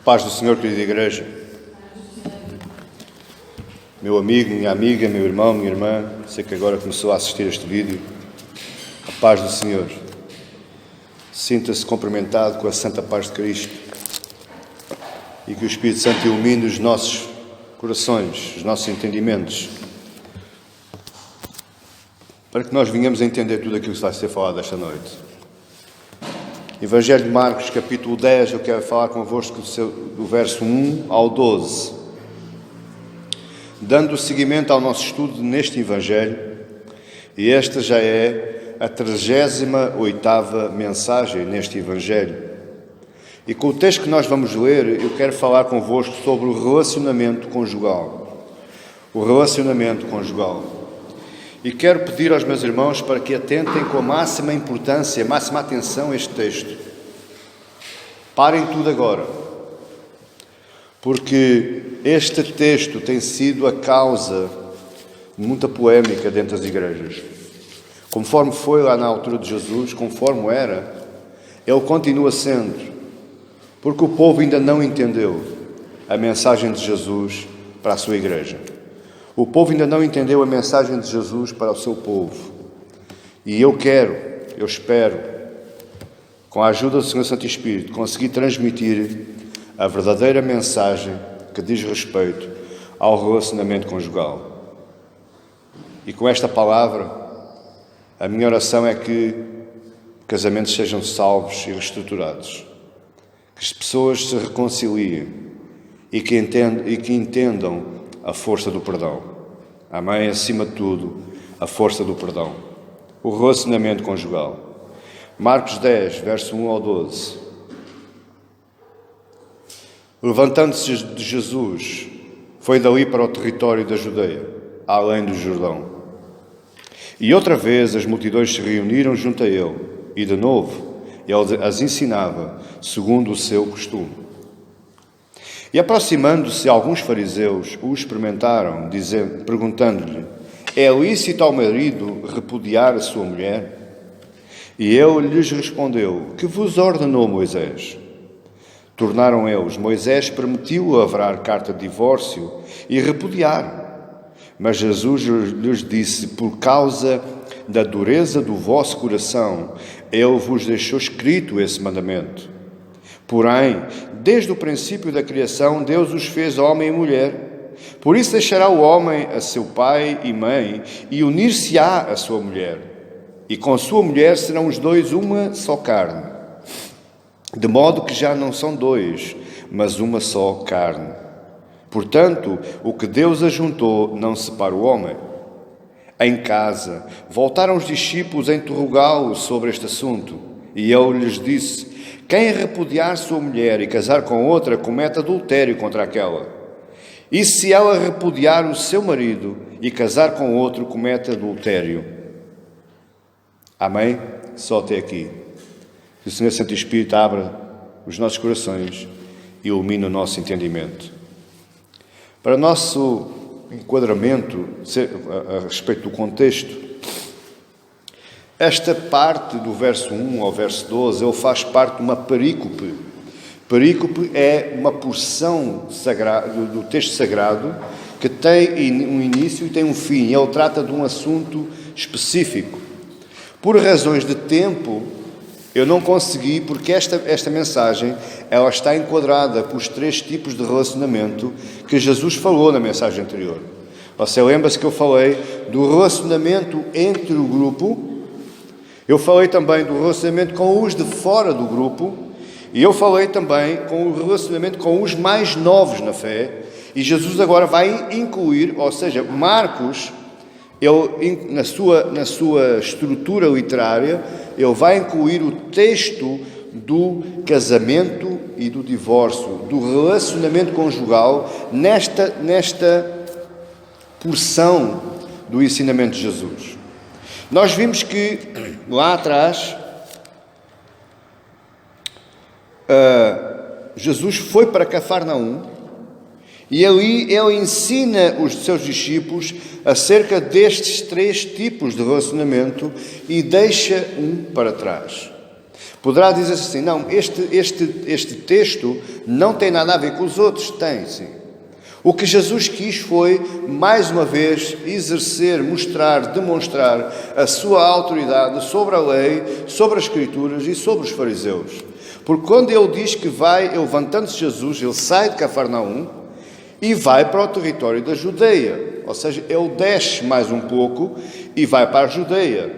paz do Senhor, querida igreja. Meu amigo, minha amiga, meu irmão, minha irmã, sei que agora começou a assistir este vídeo. A paz do Senhor. Sinta-se cumprimentado com a santa paz de Cristo e que o Espírito Santo ilumine os nossos corações, os nossos entendimentos, para que nós venhamos a entender tudo aquilo que vai ser falado esta noite. Evangelho de Marcos, capítulo 10, eu quero falar convosco do verso 1 ao 12. Dando seguimento ao nosso estudo neste Evangelho, e esta já é a 38ª mensagem neste Evangelho. E com o texto que nós vamos ler, eu quero falar convosco sobre o relacionamento conjugal. O relacionamento conjugal. E quero pedir aos meus irmãos para que atentem com a máxima importância, a máxima atenção a este texto. Parem tudo agora. Porque este texto tem sido a causa de muita polémica dentro das igrejas. Conforme foi lá na altura de Jesus, conforme era, ele continua sendo. Porque o povo ainda não entendeu a mensagem de Jesus para a sua igreja. O povo ainda não entendeu a mensagem de Jesus para o seu povo. E eu espero, com a ajuda do Senhor Santo Espírito, conseguir transmitir a verdadeira mensagem que diz respeito ao relacionamento conjugal. E com esta palavra, a minha oração é que casamentos sejam salvos e reestruturados. Que as pessoas se reconciliem e que entendam a força do perdão. Amém? Acima de tudo, a força do perdão. O relacionamento conjugal. Marcos 10, verso 1 ao 12. Levantando-se de Jesus, foi dali para o território da Judeia, além do Jordão. E outra vez as multidões se reuniram junto a ele, e de novo ele as ensinava, segundo o seu costume. E aproximando-se alguns fariseus, o experimentaram, perguntando-lhe: é lícito ao marido repudiar a sua mulher? E ele lhes respondeu: que vos ordenou Moisés? Tornaram eles: Moisés permitiu lavrar carta de divórcio e repudiar. Mas Jesus lhes disse: por causa da dureza do vosso coração, ele vos deixou escrito esse mandamento. Porém, desde o princípio da criação, Deus os fez homem e mulher. Por isso deixará o homem a seu pai e mãe e unir-se-á à sua mulher. E com sua mulher serão os dois uma só carne. De modo que já não são dois, mas uma só carne. Portanto, o que Deus ajuntou não separa o homem. Em casa, voltaram os discípulos a interrogá-lo sobre este assunto. E ele lhes disse: quem repudiar sua mulher e casar com outra, comete adultério contra aquela. E se ela repudiar o seu marido e casar com outro, comete adultério. Amém? Só até aqui. Que o Senhor Santo Espírito abra os nossos corações e ilumine o nosso entendimento. Para o nosso enquadramento a respeito do contexto, esta parte do verso 1 ao verso 12, ele faz parte de uma perícope. Perícope é uma porção do texto sagrado que tem um início e tem um fim. Ele trata de um assunto específico. Por razões de tempo, eu não consegui, porque esta mensagem ela está enquadrada com os 3 tipos de relacionamento que Jesus falou na mensagem anterior. Você lembra-se que eu falei do relacionamento entre o grupo, eu falei também do relacionamento com os de fora do grupo, e eu falei também com o relacionamento com os mais novos na fé, e Jesus agora vai incluir, ou seja, Marcos, ele, na sua estrutura literária, ele vai incluir o texto do casamento e do divórcio, do relacionamento conjugal, nesta porção do ensinamento de Jesus. Nós vimos que, lá atrás, Jesus foi para Cafarnaum e ali ele ensina os seus discípulos acerca destes 3 tipos de relacionamento e deixa um para trás. Poderá dizer assim, não, este texto não tem nada a ver com os outros. Tem, sim. O que Jesus quis foi, mais uma vez, exercer, mostrar, demonstrar a sua autoridade sobre a lei, sobre as Escrituras e sobre os fariseus. Porque quando ele diz que vai, levantando-se Jesus, ele sai de Cafarnaum e vai para o território da Judeia. Ou seja, ele desce mais um pouco e vai para a Judeia.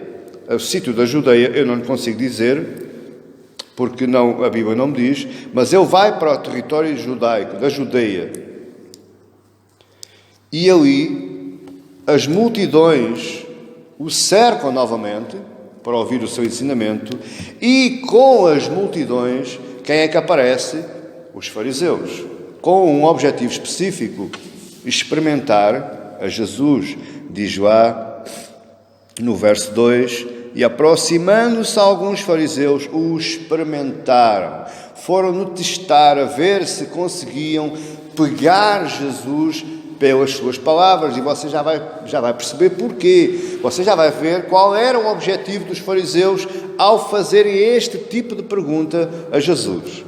O sítio da Judeia eu não lhe consigo dizer, porque não, a Bíblia não me diz, mas ele vai para o território judaico, da Judeia. E ali as multidões o cercam novamente para ouvir o seu ensinamento, e com as multidões, quem é que aparece? Os fariseus, com um objetivo específico, experimentar a Jesus. Diz lá no verso 2, e aproximando-se alguns fariseus, o experimentaram, foram-no testar a ver se conseguiam pegar Jesus pelas suas palavras, e você já vai perceber porquê. Você já vai ver qual era o objetivo dos fariseus ao fazerem este tipo de pergunta a Jesus.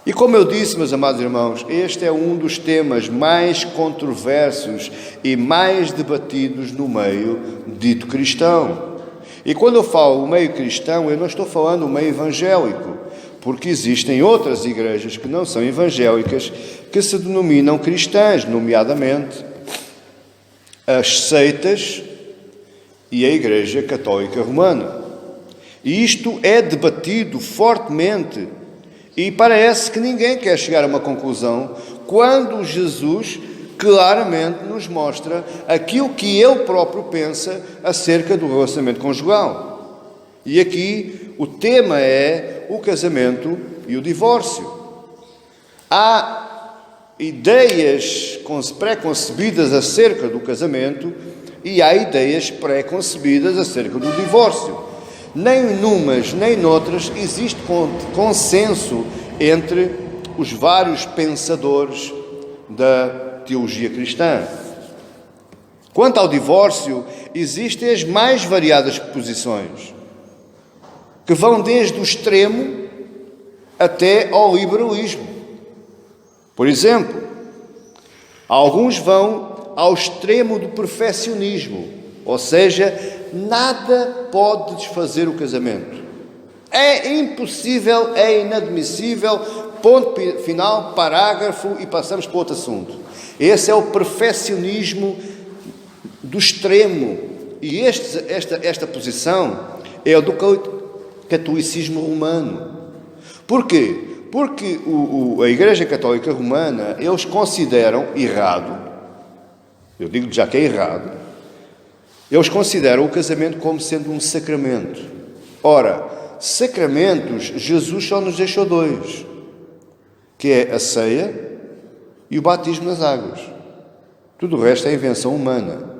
E como eu disse, meus amados irmãos, este é um dos temas mais controversos e mais debatidos no meio dito cristão. E quando eu falo meio cristão, eu não estou falando meio evangélico, porque existem outras igrejas que não são evangélicas, que se denominam cristãs, nomeadamente as seitas e a Igreja Católica Romana. E isto é debatido fortemente, e parece que ninguém quer chegar a uma conclusão quando Jesus claramente nos mostra aquilo que ele próprio pensa acerca do relacionamento conjugal. E aqui o tema é o casamento e o divórcio. Há ideias pré-concebidas acerca do casamento e há ideias pré-concebidas acerca do divórcio. Nem numas nem noutras existe consenso entre os vários pensadores da teologia cristã. Quanto ao divórcio, existem as mais variadas posições, que vão desde o extremo até ao liberalismo. Por exemplo, alguns vão ao extremo do perfeccionismo, ou seja, nada pode desfazer o casamento. É impossível, é inadmissível, ponto final, parágrafo e passamos para outro assunto. Esse é o perfeccionismo do extremo. E esta posição é a do catolicismo romano. Porquê? Porque a Igreja Católica Romana, eles consideram errado, eu digo já que é errado, eles consideram o casamento como sendo um sacramento. Ora, sacramentos, Jesus só nos deixou dois, que é a ceia e o batismo nas águas. Tudo o resto é invenção humana.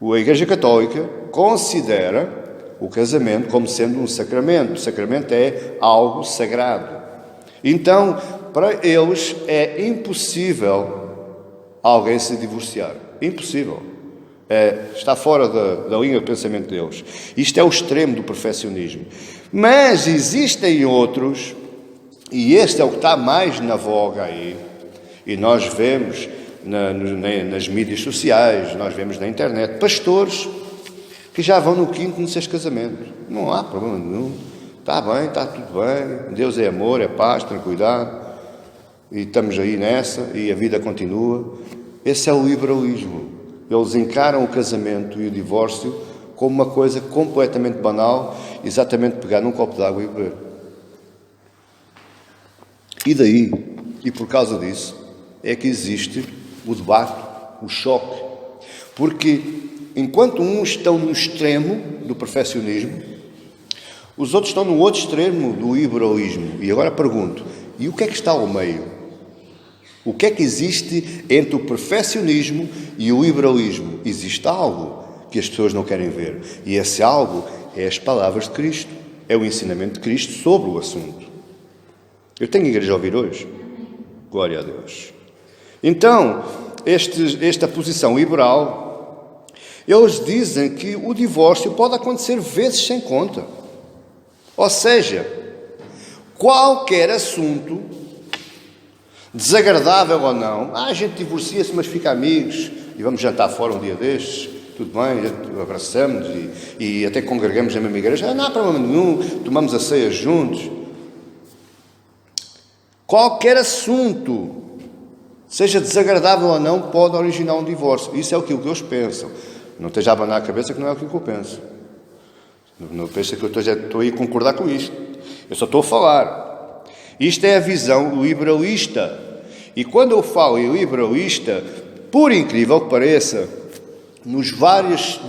A Igreja Católica considera o casamento como sendo um sacramento. O sacramento é algo sagrado. Então, para eles é impossível alguém se divorciar. Impossível. Está fora da linha de pensamento deles. Isto é o extremo do perfeccionismo. Mas existem outros, e este é o que está mais na voga aí, e nós vemos nas mídias sociais, nós vemos na internet, pastores que já vão no quinto, no sexto casamento. Não há problema nenhum. Está bem, está tudo bem. Deus é amor, é paz, tranquilidade. E estamos aí nessa, e a vida continua. Esse é o liberalismo. Eles encaram o casamento e o divórcio como uma coisa completamente banal, exatamente pegar num copo de água e beber. E daí, e por causa disso, é que existe o debate, o choque. Porque enquanto uns estão no extremo do perfeccionismo, os outros estão no outro extremo do liberalismo. E agora pergunto, e o que é que está ao meio? O que é que existe entre o perfeccionismo e o liberalismo? Existe algo que as pessoas não querem ver. E esse algo é as palavras de Cristo. É o ensinamento de Cristo sobre o assunto. Eu tenho igreja a ouvir hoje. Glória a Deus. Então, esta posição liberal, eles dizem que o divórcio pode acontecer vezes sem conta. Ou seja, qualquer assunto, desagradável ou não, a gente divorcia-se, mas fica amigos, e vamos jantar fora um dia destes, tudo bem, abraçamos e até congregamos na mesma igreja, não há problema nenhum, tomamos a ceia juntos. Qualquer assunto, seja desagradável ou não, pode originar um divórcio. Isso é aquilo que eles pensam. Não esteja a abanar a cabeça que não é aquilo que eu penso. Não pensa que eu estou aí a concordar com isto. Eu só estou a falar. Isto é a visão liberalista. E quando eu falo em liberalista, por incrível que pareça, nos vários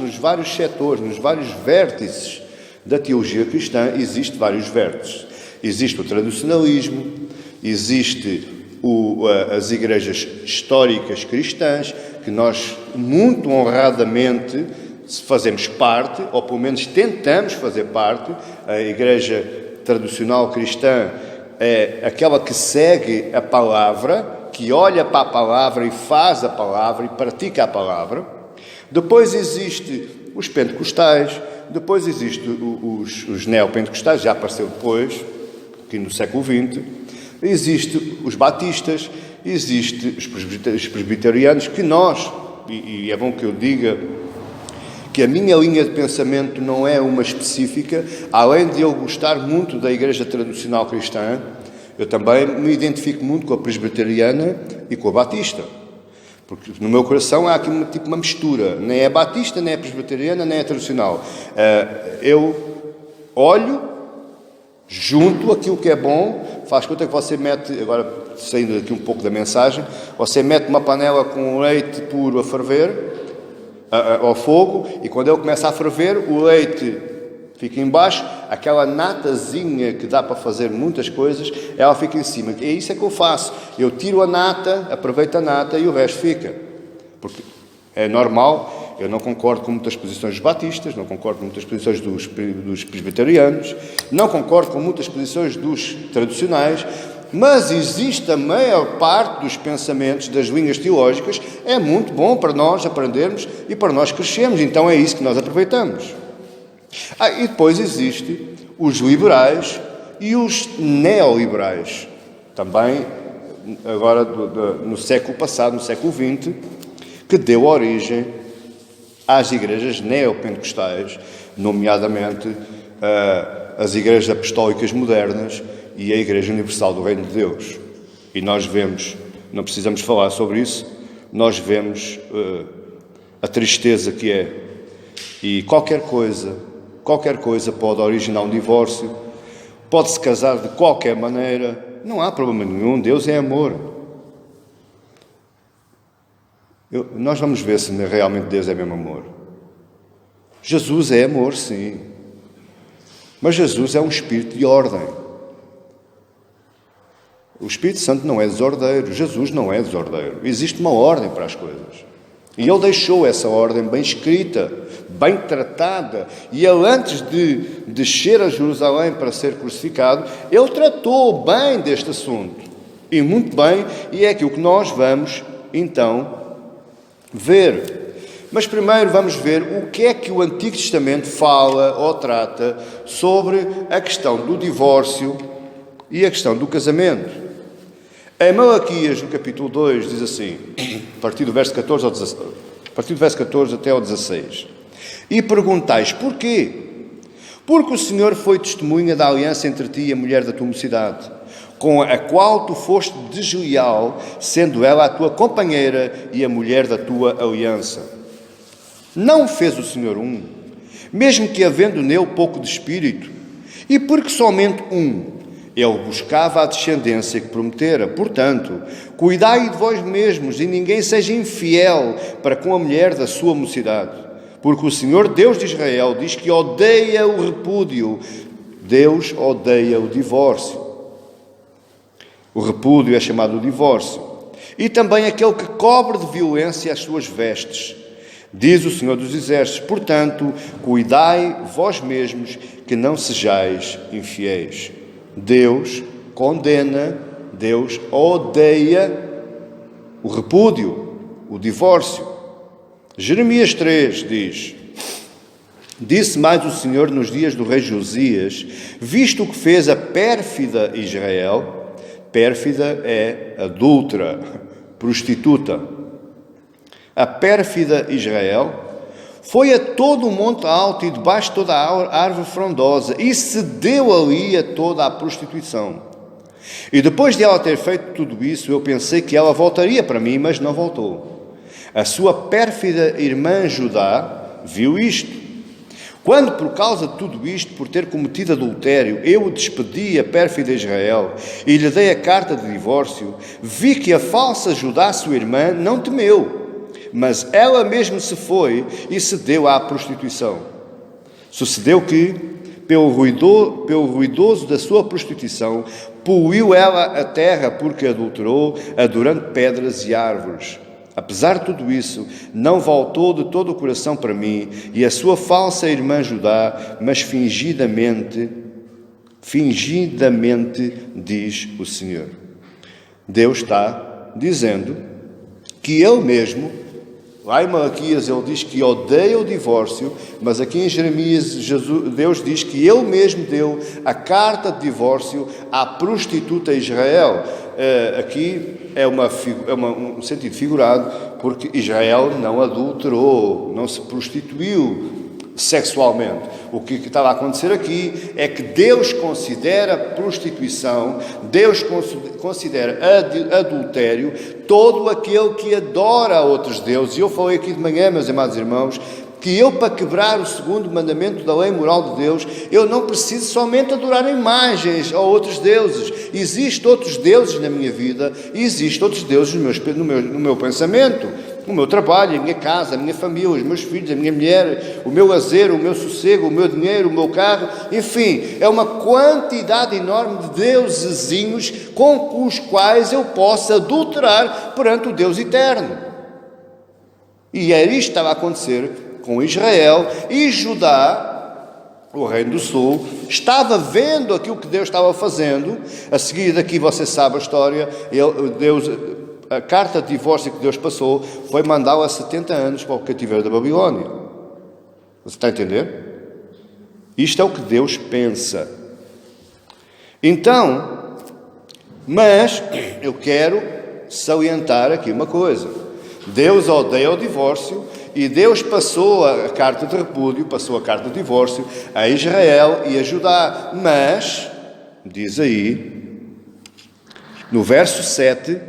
setores, nos vários vértices da teologia cristã, existem vários vértices. Existe o tradicionalismo, existe as igrejas históricas cristãs, que nós muito honradamente fazemos parte, ou pelo menos tentamos fazer parte. A igreja tradicional cristã é aquela que segue a palavra, que olha para a palavra e faz a palavra e pratica a palavra. Depois existe os pentecostais, depois existe os neopentecostais, já apareceu depois, aqui no século XX, existe os batistas, existe os presbiterianos, que nós, e é bom que eu diga que a minha linha de pensamento não é uma específica, além de eu gostar muito da igreja tradicional cristã, eu também me identifico muito com a presbiteriana e com a batista. Porque no meu coração há aqui uma mistura, nem é batista, nem é presbiteriana, nem é tradicional. Eu olho, junto aquilo que é bom, faz conta que você mete, agora saindo aqui um pouco da mensagem, você mete uma panela com leite puro a ferver, ao fogo, e quando ele começa a ferver, o leite fica em baixo, aquela natazinha que dá para fazer muitas coisas, ela fica em cima. E é isso que eu faço. Eu tiro a nata, aproveito a nata e o resto fica. Porque é normal, eu não concordo com muitas posições dos batistas, não concordo com muitas posições dos presbiterianos, não concordo com muitas posições dos tradicionais, mas existe a maior parte dos pensamentos, das linhas teológicas, é muito bom para nós aprendermos e para nós crescermos. Então é isso que nós aproveitamos. E depois existem os liberais e os neoliberais, também agora no século passado, no século XX, que deu origem às igrejas neopentecostais, nomeadamente as igrejas apostólicas modernas e a Igreja Universal do Reino de Deus. E nós vemos, não precisamos falar sobre isso, nós vemos a tristeza que é. E qualquer coisa pode originar um divórcio, pode-se casar de qualquer maneira, não há problema nenhum, Deus é amor. Nós vamos ver se realmente Deus é mesmo amor. Jesus é amor, sim, mas Jesus é um espírito de ordem. O Espírito Santo não é desordeiro, Jesus não é desordeiro, existe uma ordem para as coisas. E Ele deixou essa ordem bem escrita, bem tratada. E Ele, antes de descer a Jerusalém para ser crucificado, Ele tratou bem deste assunto. E muito bem, e é aquilo que nós vamos, então, ver. Mas primeiro vamos ver o que é que o Antigo Testamento fala ou trata sobre a questão do divórcio e a questão do casamento. Em Malaquias, no capítulo 2, diz assim, a partir do verso 14 até ao 16. E perguntais, porquê? Porque o Senhor foi testemunha da aliança entre ti e a mulher da tua mocidade, com a qual tu foste desleal, sendo ela a tua companheira e a mulher da tua aliança. Não fez o Senhor mesmo que havendo nele pouco de espírito, e porque somente ele buscava a descendência que prometera. Portanto, cuidai de vós mesmos e ninguém seja infiel para com a mulher da sua mocidade. Porque o Senhor, Deus de Israel, diz que odeia o repúdio. Deus odeia o divórcio. O repúdio é chamado divórcio. E também aquele que cobre de violência as suas vestes. Diz o Senhor dos Exércitos, portanto, cuidai vós mesmos que não sejais infiéis. Deus condena, Deus odeia o repúdio, o divórcio. Jeremias 3 diz, Disse mais o Senhor nos dias do rei Josias, visto o que fez a pérfida Israel, pérfida é adúltera, prostituta. A pérfida Israel foi a todo o monte alto e debaixo de toda a árvore frondosa e cedeu ali a toda a prostituição. E depois de ela ter feito tudo isso, eu pensei que ela voltaria para mim, mas não voltou. A sua pérfida irmã Judá viu isto. Quando, por causa de tudo isto, por ter cometido adultério, eu despedi a pérfida Israel e lhe dei a carta de divórcio, vi que a falsa Judá, sua irmã, não temeu, mas ela mesma se foi e cedeu à prostituição. Sucedeu que, pelo ruidoso da sua prostituição, poluiu ela a terra porque adulterou, adorando pedras e árvores. Apesar de tudo isso, não voltou de todo o coração para mim e a sua falsa irmã Judá, mas fingidamente diz o Senhor. Deus está dizendo que Ele mesmo, lá em Malaquias ele diz que odeia o divórcio, mas aqui em Jeremias Deus diz que Ele mesmo deu a carta de divórcio à prostituta Israel. Aqui é um sentido figurado, porque Israel não adulterou, não se prostituiu sexualmente. O que estava a acontecer aqui é que Deus considera prostituição, Deus considera adultério todo aquele que adora a outros deuses. E eu falei aqui de manhã, meus amados irmãos, que eu, para quebrar o segundo mandamento da lei moral de Deus, eu não preciso somente adorar imagens a outros deuses. Existem outros deuses na minha vida, e existem outros deuses no meu pensamento, no meu trabalho, a minha casa, a minha família, os meus filhos, a minha mulher, o meu lazer, o meu sossego, o meu dinheiro, o meu carro, enfim, é uma quantidade enorme de deusezinhos com os quais eu posso adulterar perante o Deus eterno. E era isto que estava a acontecer com Israel, e Judá, o reino do sul, estava vendo aquilo que Deus estava fazendo. A seguir daqui você sabe a história, a carta de divórcio que Deus passou foi mandá-lo há 70 anos para o cativeiro da Babilónia. Você está a entender? Isto é o que Deus pensa. Então, mas eu quero salientar aqui uma coisa. Deus odeia o divórcio e Deus passou a carta de repúdio, passou a carta de divórcio a Israel e a Judá. Mas, diz aí, no verso 7,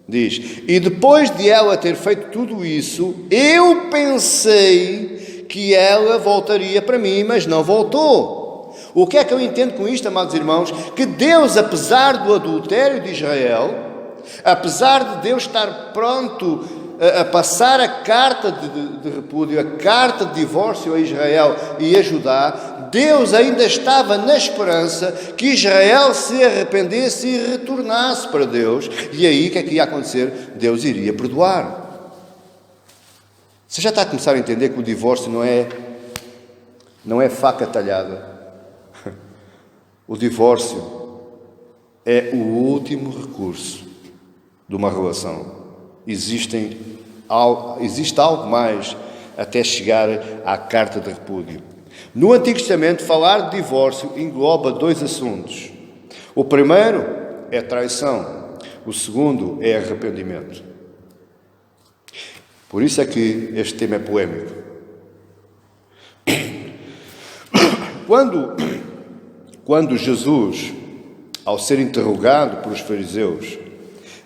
diz: e depois de ela ter feito tudo isso, eu pensei que ela voltaria para mim, mas não voltou. O que é que eu entendo com isto, amados irmãos? Que Deus, apesar do adultério de Israel, apesar de Deus estar pronto a passar a carta de repúdio, a carta de divórcio a Israel e a Judá, Deus ainda estava na esperança que Israel se arrependesse e retornasse para Deus. E aí o que é que ia acontecer? Deus iria perdoar. Você já está a começar a entender que o divórcio não é faca talhada. O divórcio é o último recurso de uma relação. Existe algo mais até chegar à carta de repúdio. No Antigo Testamento, falar de divórcio engloba dois assuntos. O primeiro é traição, o segundo é arrependimento. Por isso é que este tema é polémico. Quando Jesus, ao ser interrogado pelos fariseus,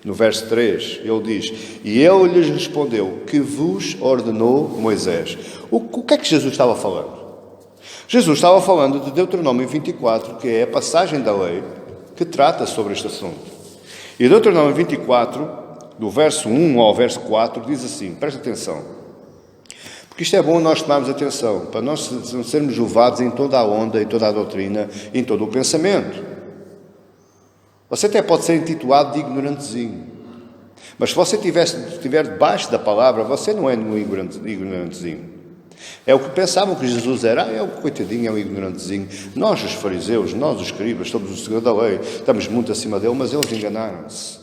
no verso 3, ele diz: e ele lhes respondeu: que vos ordenou Moisés? O que é que Jesus estava falando? Jesus estava falando de Deuteronômio 24, que é a passagem da lei que trata sobre este assunto. E Deuteronômio 24, do verso 1 ao verso 4, diz assim, presta atenção, porque isto é bom nós tomarmos atenção, para nós não sermos levados em toda a onda, em toda a doutrina, em todo o pensamento. Você até pode ser intitulado de ignorantezinho, mas se você estiver debaixo da palavra, você não é um ignorantezinho. É o que pensavam que Jesus era. É o coitadinho, é um ignorantezinho. Nós, os fariseus, nós, os escribas, somos o Senhor da lei, estamos muito acima dele, mas eles enganaram-se.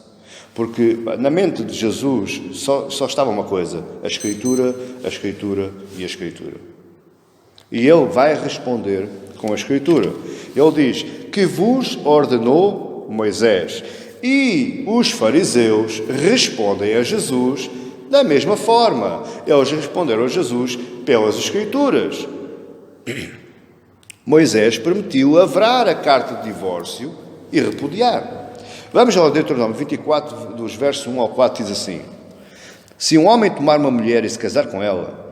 Porque na mente de Jesus só estava uma coisa: a Escritura e a Escritura. E ele vai responder com a Escritura. Ele diz: que vos ordenou Moisés? E os fariseus respondem a Jesus da mesma forma. Eles responderam a Jesus pelas Escrituras. Moisés permitiu lavrar a carta de divórcio e repudiar. Vamos ao Deuteronômio 24, dos versos 1 ao 4, diz assim: se um homem tomar uma mulher e se casar com ela,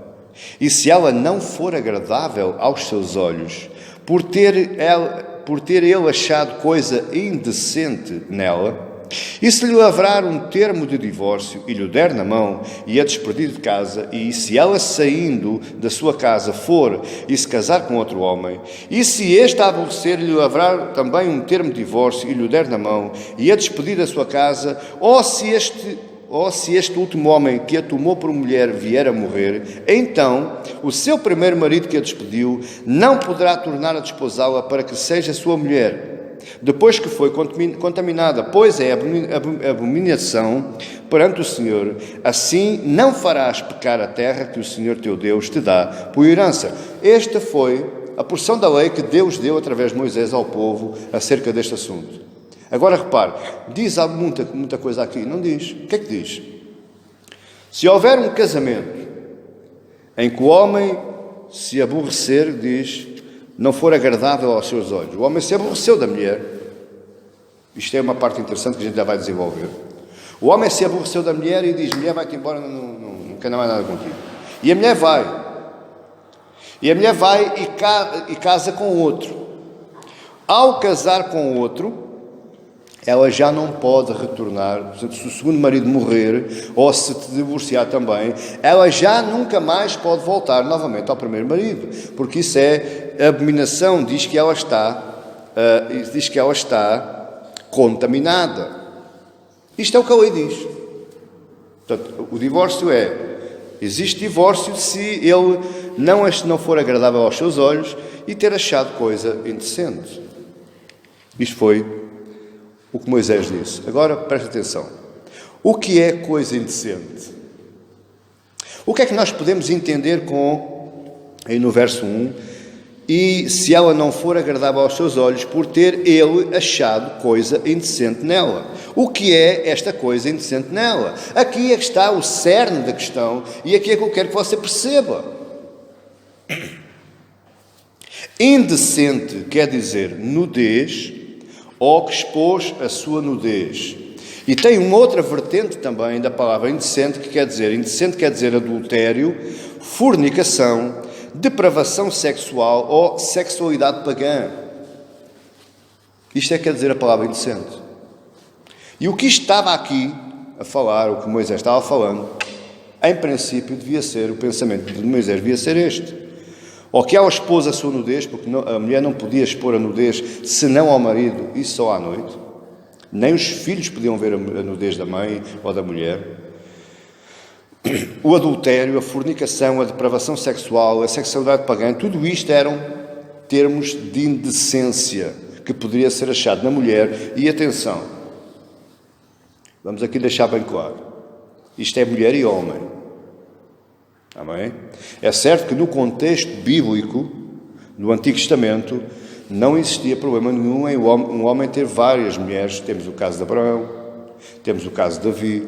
e se ela não for agradável aos seus olhos, por ter ele achado coisa indecente nela, e se lhe lavrar um termo de divórcio e lhe der na mão e a despedir de casa, e se ela saindo da sua casa for e se casar com outro homem, e se este a aborrecer lhe lavrar também um termo de divórcio e lhe der na mão e a despedir da sua casa, ou se este último homem que a tomou por mulher vier a morrer, então o seu primeiro marido que a despediu não poderá tornar a desposá-la para que seja sua mulher, depois que foi contaminada, pois é abominação perante o Senhor. Assim não farás pecar a terra que o Senhor teu Deus te dá por herança. Esta foi a porção da lei que Deus deu através de Moisés ao povo acerca deste assunto. Agora repare, diz muita coisa aqui, não diz. O que é que diz? Se houver um casamento em que o homem se aborrecer, diz, não for agradável aos seus olhos, o homem se aborreceu da mulher, isto é uma parte interessante que a gente já vai desenvolver. O homem se aborreceu da mulher e diz, mulher, vai-te embora, não quero mais nada contigo. E a mulher vai. E a mulher vai e casa com outro. Ao casar com outro, ela já não pode retornar. Portanto, se o segundo marido morrer, ou se divorciar também, ela já nunca mais pode voltar novamente ao primeiro marido, porque isso é abominação, diz que ela está contaminada. Isto é o que a lei diz. Portanto, o divórcio existe divórcio se ele não for agradável aos seus olhos e ter achado coisa indecente. Isto foi o que Moisés disse. Agora, preste atenção. O que é coisa indecente? O que é que nós podemos entender aí no verso 1, e se ela não for agradável aos seus olhos, por ter ele achado coisa indecente nela? O que é esta coisa indecente nela? Aqui é que está o cerne da questão, e aqui é que eu quero que você perceba. Indecente quer dizer nudez, ou que expôs a sua nudez. E tem uma outra vertente também da palavra indecente quer dizer adultério, fornicação, depravação sexual ou sexualidade pagã. Isto quer dizer a palavra indecente. E o que estava aqui a falar, o que Moisés estava falando, em princípio devia ser, o pensamento de Moisés devia ser este. Ou que ela expôs a sua nudez, porque a mulher não podia expor a nudez senão ao marido e só à noite. Nem os filhos podiam ver a nudez da mãe ou da mulher. O adultério, a fornicação, a depravação sexual, a sexualidade pagã, tudo isto eram termos de indecência que poderia ser achado na mulher. E atenção, vamos aqui deixar bem claro, isto é mulher e homem. Amém? É certo que no contexto bíblico, do Antigo Testamento, não existia problema nenhum em um homem ter várias mulheres. Temos o caso de Abraão, temos o caso de Davi,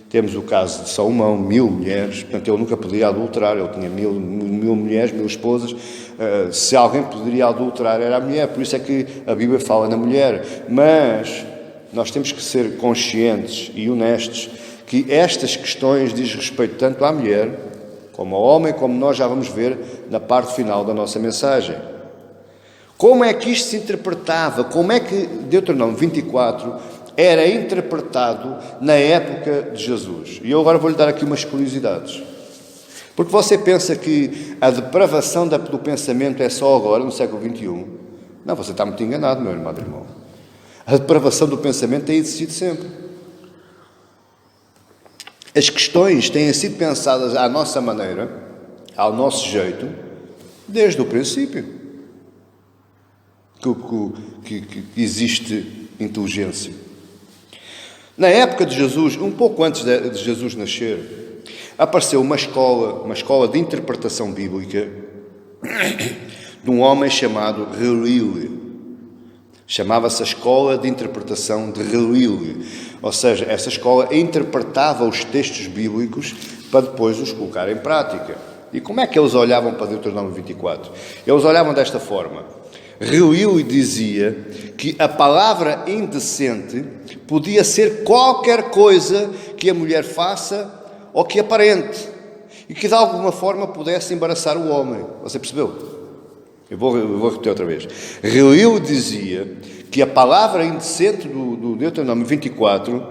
temos o caso de Salomão, 1000 mulheres, portanto ele nunca poderia adulterar, ele tinha mil mulheres, 1000 esposas. Se alguém poderia adulterar era a mulher, por isso é que a Bíblia fala na mulher. Mas nós temos que ser conscientes e honestos que estas questões diz respeito tanto à mulher como ao homem, como nós já vamos ver na parte final da nossa mensagem. Como é que isto se interpretava? Como é que Deuteronômio 24 era interpretado na época de Jesus? E eu agora vou-lhe dar aqui umas curiosidades. Porque você pensa que a depravação do pensamento é só agora, no século XXI. Não, você está muito enganado, meu irmão. A depravação do pensamento tem existido sempre. As questões têm sido pensadas à nossa maneira, ao nosso jeito, desde o princípio. Que existe inteligência. Na época de Jesus, um pouco antes de Jesus nascer, apareceu uma escola de interpretação bíblica de um homem chamado Hillel. Chamava-se a Escola de Interpretação de Hillel. Ou seja, essa escola interpretava os textos bíblicos para depois os colocar em prática. E como é que eles olhavam para Deuteronômio 24? Eles olhavam desta forma. Hillel dizia que a palavra indecente podia ser qualquer coisa que a mulher faça ou que aparente, e que de alguma forma pudesse embaraçar o homem. Você percebeu? Eu vou repetir outra vez. Hillel dizia que a palavra indecente do Deuteronômio 24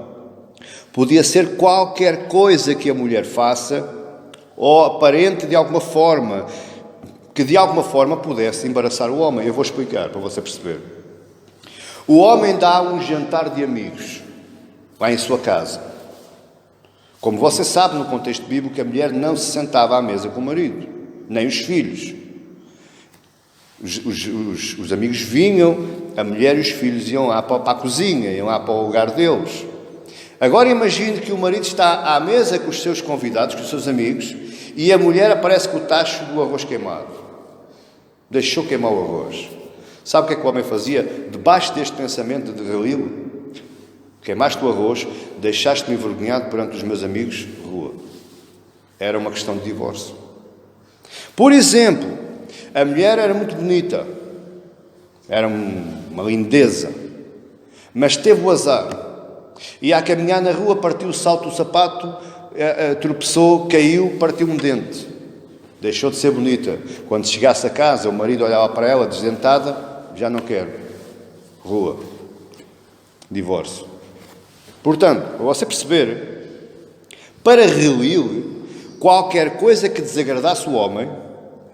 podia ser qualquer coisa que a mulher faça ou aparente de alguma forma, que de alguma forma pudesse embaraçar o homem. Eu vou explicar para você perceber. O homem dá um jantar de amigos lá em sua casa. Como você sabe, no contexto bíblico, a mulher não se sentava à mesa com o marido, nem os filhos. Os amigos vinham, a mulher e os filhos iam lá para a cozinha, iam lá para o lugar deles. Agora imagine que o marido está à mesa com os seus convidados, com os seus amigos, e a mulher aparece com o tacho do arroz queimado. Deixou queimar o arroz. Sabe o que é que o homem fazia? Debaixo deste pensamento de Hillel, queimaste o arroz, deixaste-me envergonhado perante os meus amigos, rua. Era uma questão de divórcio. Por exemplo, a mulher era muito bonita, era uma lindeza, mas teve o azar. E a caminhar na rua, partiu o salto do sapato, tropeçou, caiu, partiu um dente. Deixou de ser bonita. Quando chegasse a casa, o marido olhava para ela, desdentada, já não quero. Rua. Divórcio. Portanto, para você perceber, para Hillel, qualquer coisa que desagradasse o homem,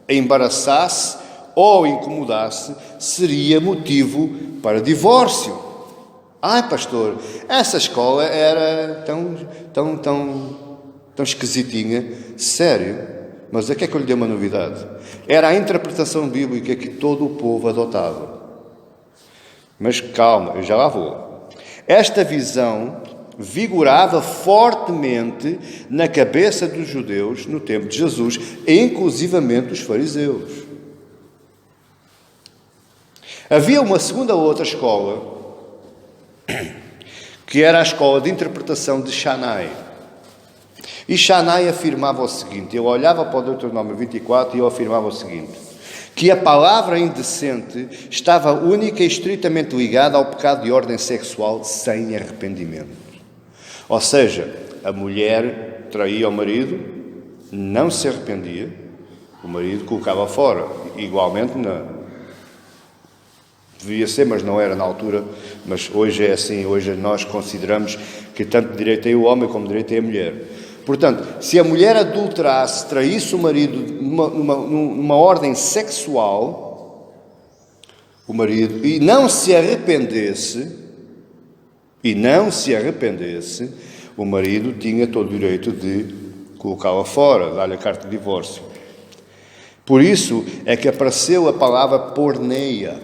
embaraçasse ou incomodasse, seria motivo para divórcio. Ai, pastor, essa escola era tão esquisitinha. Sério? Mas o que é que eu lhe dei uma novidade? Era a interpretação bíblica que todo o povo adotava. Mas calma, eu já lá vou. Esta visão vigorava fortemente na cabeça dos judeus no tempo de Jesus, inclusivamente dos fariseus. Havia uma segunda outra escola, que era a escola de interpretação de Shammai. E Shammai afirmava o seguinte, eu olhava para o Deuteronômio 24 e eu afirmava o seguinte, que a palavra indecente estava única e estritamente ligada ao pecado de ordem sexual sem arrependimento. Ou seja, a mulher traía o marido, não se arrependia, o marido colocava fora. Igualmente, devia ser, mas não era na altura, mas hoje é assim, hoje nós consideramos que tanto direito tem o homem como direito tem a mulher. Portanto, se a mulher adulterasse, traísse o marido numa ordem sexual, o marido, e não se arrependesse, o marido tinha todo o direito de colocá-la fora, dar-lhe a carta de divórcio. Por isso é que apareceu a palavra porneia.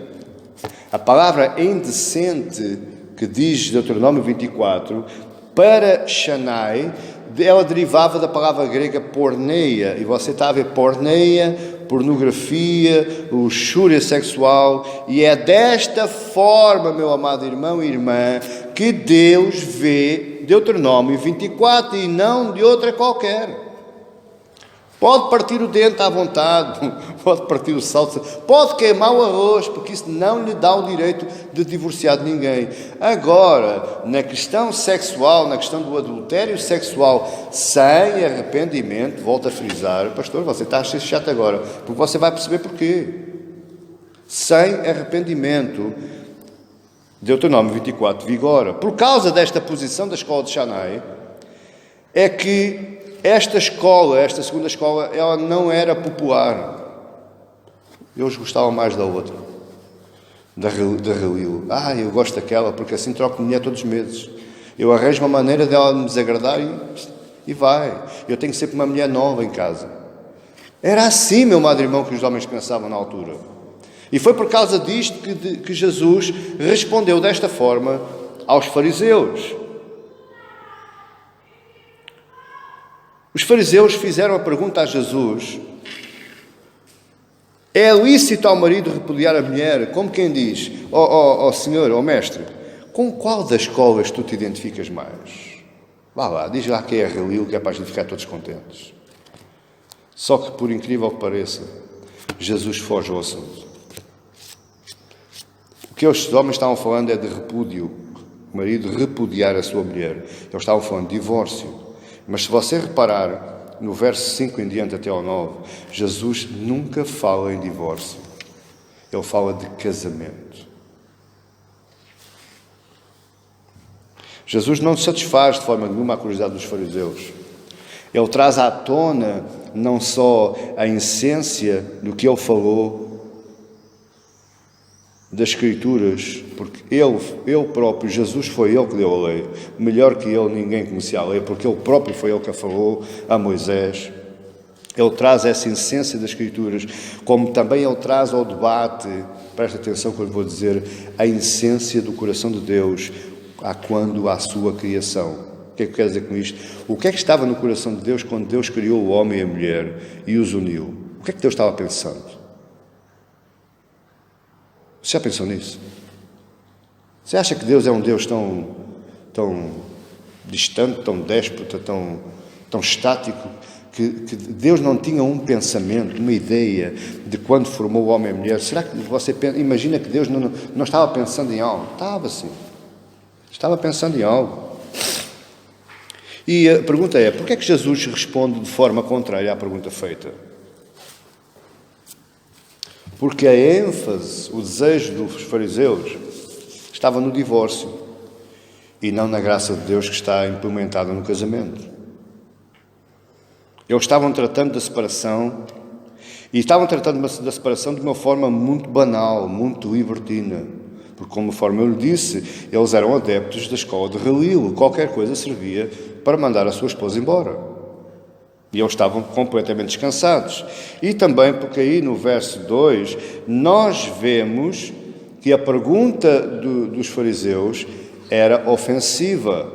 A palavra indecente que diz Deuteronômio 24, para Shammai, ela derivava da palavra grega porneia, e você está a ver porneia, pornografia, luxúria sexual, e é desta forma, meu amado irmão e irmã, que Deus vê Deuteronômio 24 e não de outra qualquer. Pode partir o dente à vontade, pode partir o salto, pode queimar o arroz, porque isso não lhe dá o direito de divorciar de ninguém. Agora, na questão sexual, na questão do adultério sexual, sem arrependimento, volto a frisar, pastor, você está a ser chato agora, porque você vai perceber porquê. Sem arrependimento, Deuteronômio 24 vigora. Por causa desta posição da escola de Shammai, é que esta segunda escola, ela não era popular. Eles gostavam mais da outra, da Hillel. Eu gosto daquela, porque assim troco de mulher todos os meses. Eu arranjo uma maneira dela me desagradar e vai. Eu tenho sempre uma mulher nova em casa. Era assim, meu amado irmão, que os homens pensavam na altura. E foi por causa disto que Jesus respondeu desta forma aos fariseus. Os fariseus fizeram a pergunta a Jesus É lícito ao marido repudiar a mulher? Como quem diz, ó senhor, ó mestre, com qual das escolas tu te identificas mais? Vá lá, diz lá que é a Relil, que é para a gente ficar todos contentes. Só que, por incrível que pareça, Jesus foge ao assunto. O que estes homens estavam falando é de repúdio. O marido repudiar a sua mulher. Eles estavam falando de divórcio. Mas se você reparar, no verso 5 em diante até ao 9, Jesus nunca fala em divórcio. Ele fala de casamento. Jesus não satisfaz de forma nenhuma a curiosidade dos fariseus. Ele traz à tona não só a essência do que ele falou das Escrituras, porque ele próprio, Jesus foi ele que deu a lei. Melhor que ele, ninguém conhecia a lei, porque ele próprio foi ele que a falou a Moisés. Ele traz essa essência das Escrituras, como também ele traz ao debate, presta atenção que eu lhe vou dizer, a essência do coração de Deus quando à sua criação. O que é que quer dizer com isto? O que é que estava no coração de Deus quando Deus criou o homem e a mulher e os uniu? O que é que Deus estava pensando? Você já pensou nisso? Você acha que Deus é um Deus tão distante, tão déspota, tão estático, que Deus não tinha um pensamento, uma ideia de quando formou o homem e a mulher? Será que você imagina que Deus não estava pensando em algo? Estava sim. Estava pensando em algo. E a pergunta é, porquê é que Jesus responde de forma contrária à pergunta feita? Porque a ênfase, o desejo dos fariseus estava no divórcio e não na graça de Deus que está implementada no casamento. Eles estavam tratando da separação e estavam tratando da separação de uma forma muito banal, muito libertina. Porque, conforme eu lhe disse, eles eram adeptos da escola de Relil. Qualquer coisa servia para mandar a sua esposa embora. E eles estavam completamente descansados. E também porque aí no verso 2, nós vemos que a pergunta dos fariseus era ofensiva.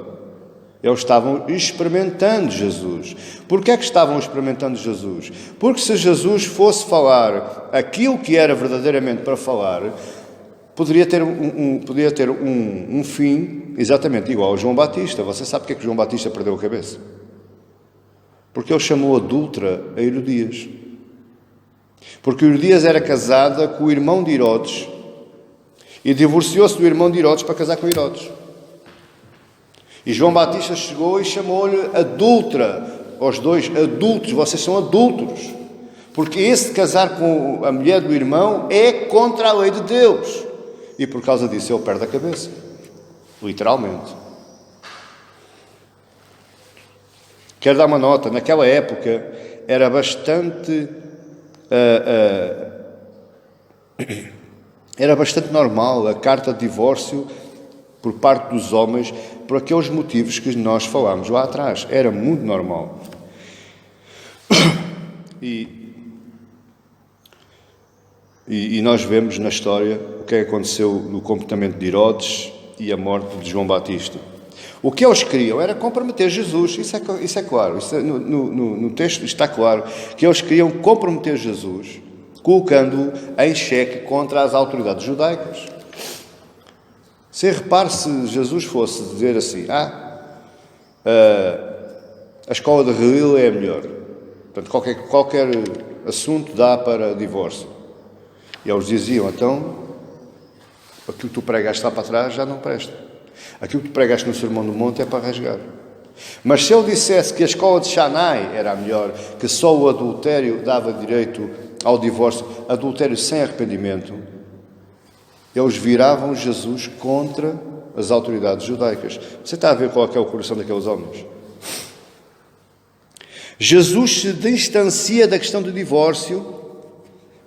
Eles estavam experimentando Jesus. Porquê é que estavam experimentando Jesus? Porque se Jesus fosse falar aquilo que era verdadeiramente para falar, poderia ter um fim exatamente igual ao João Batista. Você sabe porque é que João Batista perdeu a cabeça? Porque ele chamou adúltera a Herodias. Porque Herodias era casada com o irmão de Herodes e divorciou-se do irmão de Herodes para casar com Herodes. E João Batista chegou e chamou-lhe adúltera, aos dois adultos, vocês são adúlteros. Porque esse casar com a mulher do irmão é contra a lei de Deus. E por causa disso ele perde a cabeça. Literalmente. Quero dar uma nota. Naquela época era bastante normal a carta de divórcio por parte dos homens por aqueles motivos que nós falámos lá atrás. Era muito normal. E nós vemos na história o que aconteceu no comportamento de Herodes e a morte de João Batista. O que eles queriam era comprometer Jesus, isso é claro, no texto está claro, que eles queriam comprometer Jesus, colocando-o em xeque contra as autoridades judaicas. Você repare se Jesus fosse dizer assim, a escola de Relil é a melhor, portanto qualquer assunto dá para divórcio. E eles diziam, então, aquilo que tu pregaste lá para trás já não presta. Aquilo que tu pregaste no Sermão do Monte é para rasgar. Mas se ele dissesse que a escola de Shammai era a melhor, que só o adultério dava direito ao divórcio, adultério sem arrependimento, eles viravam Jesus contra as autoridades judaicas. Você está a ver qual é o coração daqueles homens? Jesus se distancia da questão do divórcio,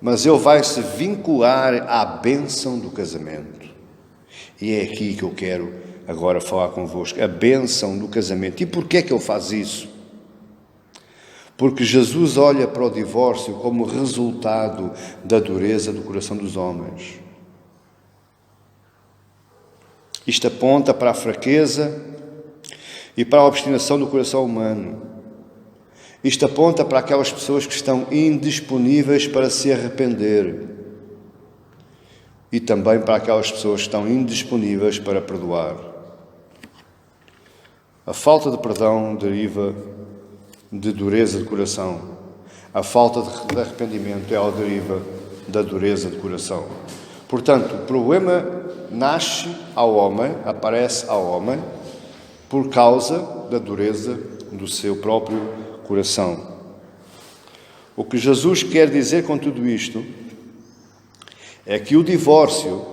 mas ele vai se vincular à bênção do casamento. E é aqui que eu quero agora falar convosco, a bênção do casamento. E porquê é que ele faz isso? Porque Jesus olha para o divórcio como resultado da dureza do coração dos homens. Isto aponta para a fraqueza e para a obstinação do coração humano. Isto aponta para aquelas pessoas que estão indisponíveis para se arrepender e também para aquelas pessoas que estão indisponíveis para perdoar. A falta de perdão deriva de dureza de coração. A falta de arrependimento é a deriva da dureza de coração. Portanto, o problema nasce ao homem, aparece ao homem, por causa da dureza do seu próprio coração. O que Jesus quer dizer com tudo isto é que o divórcio,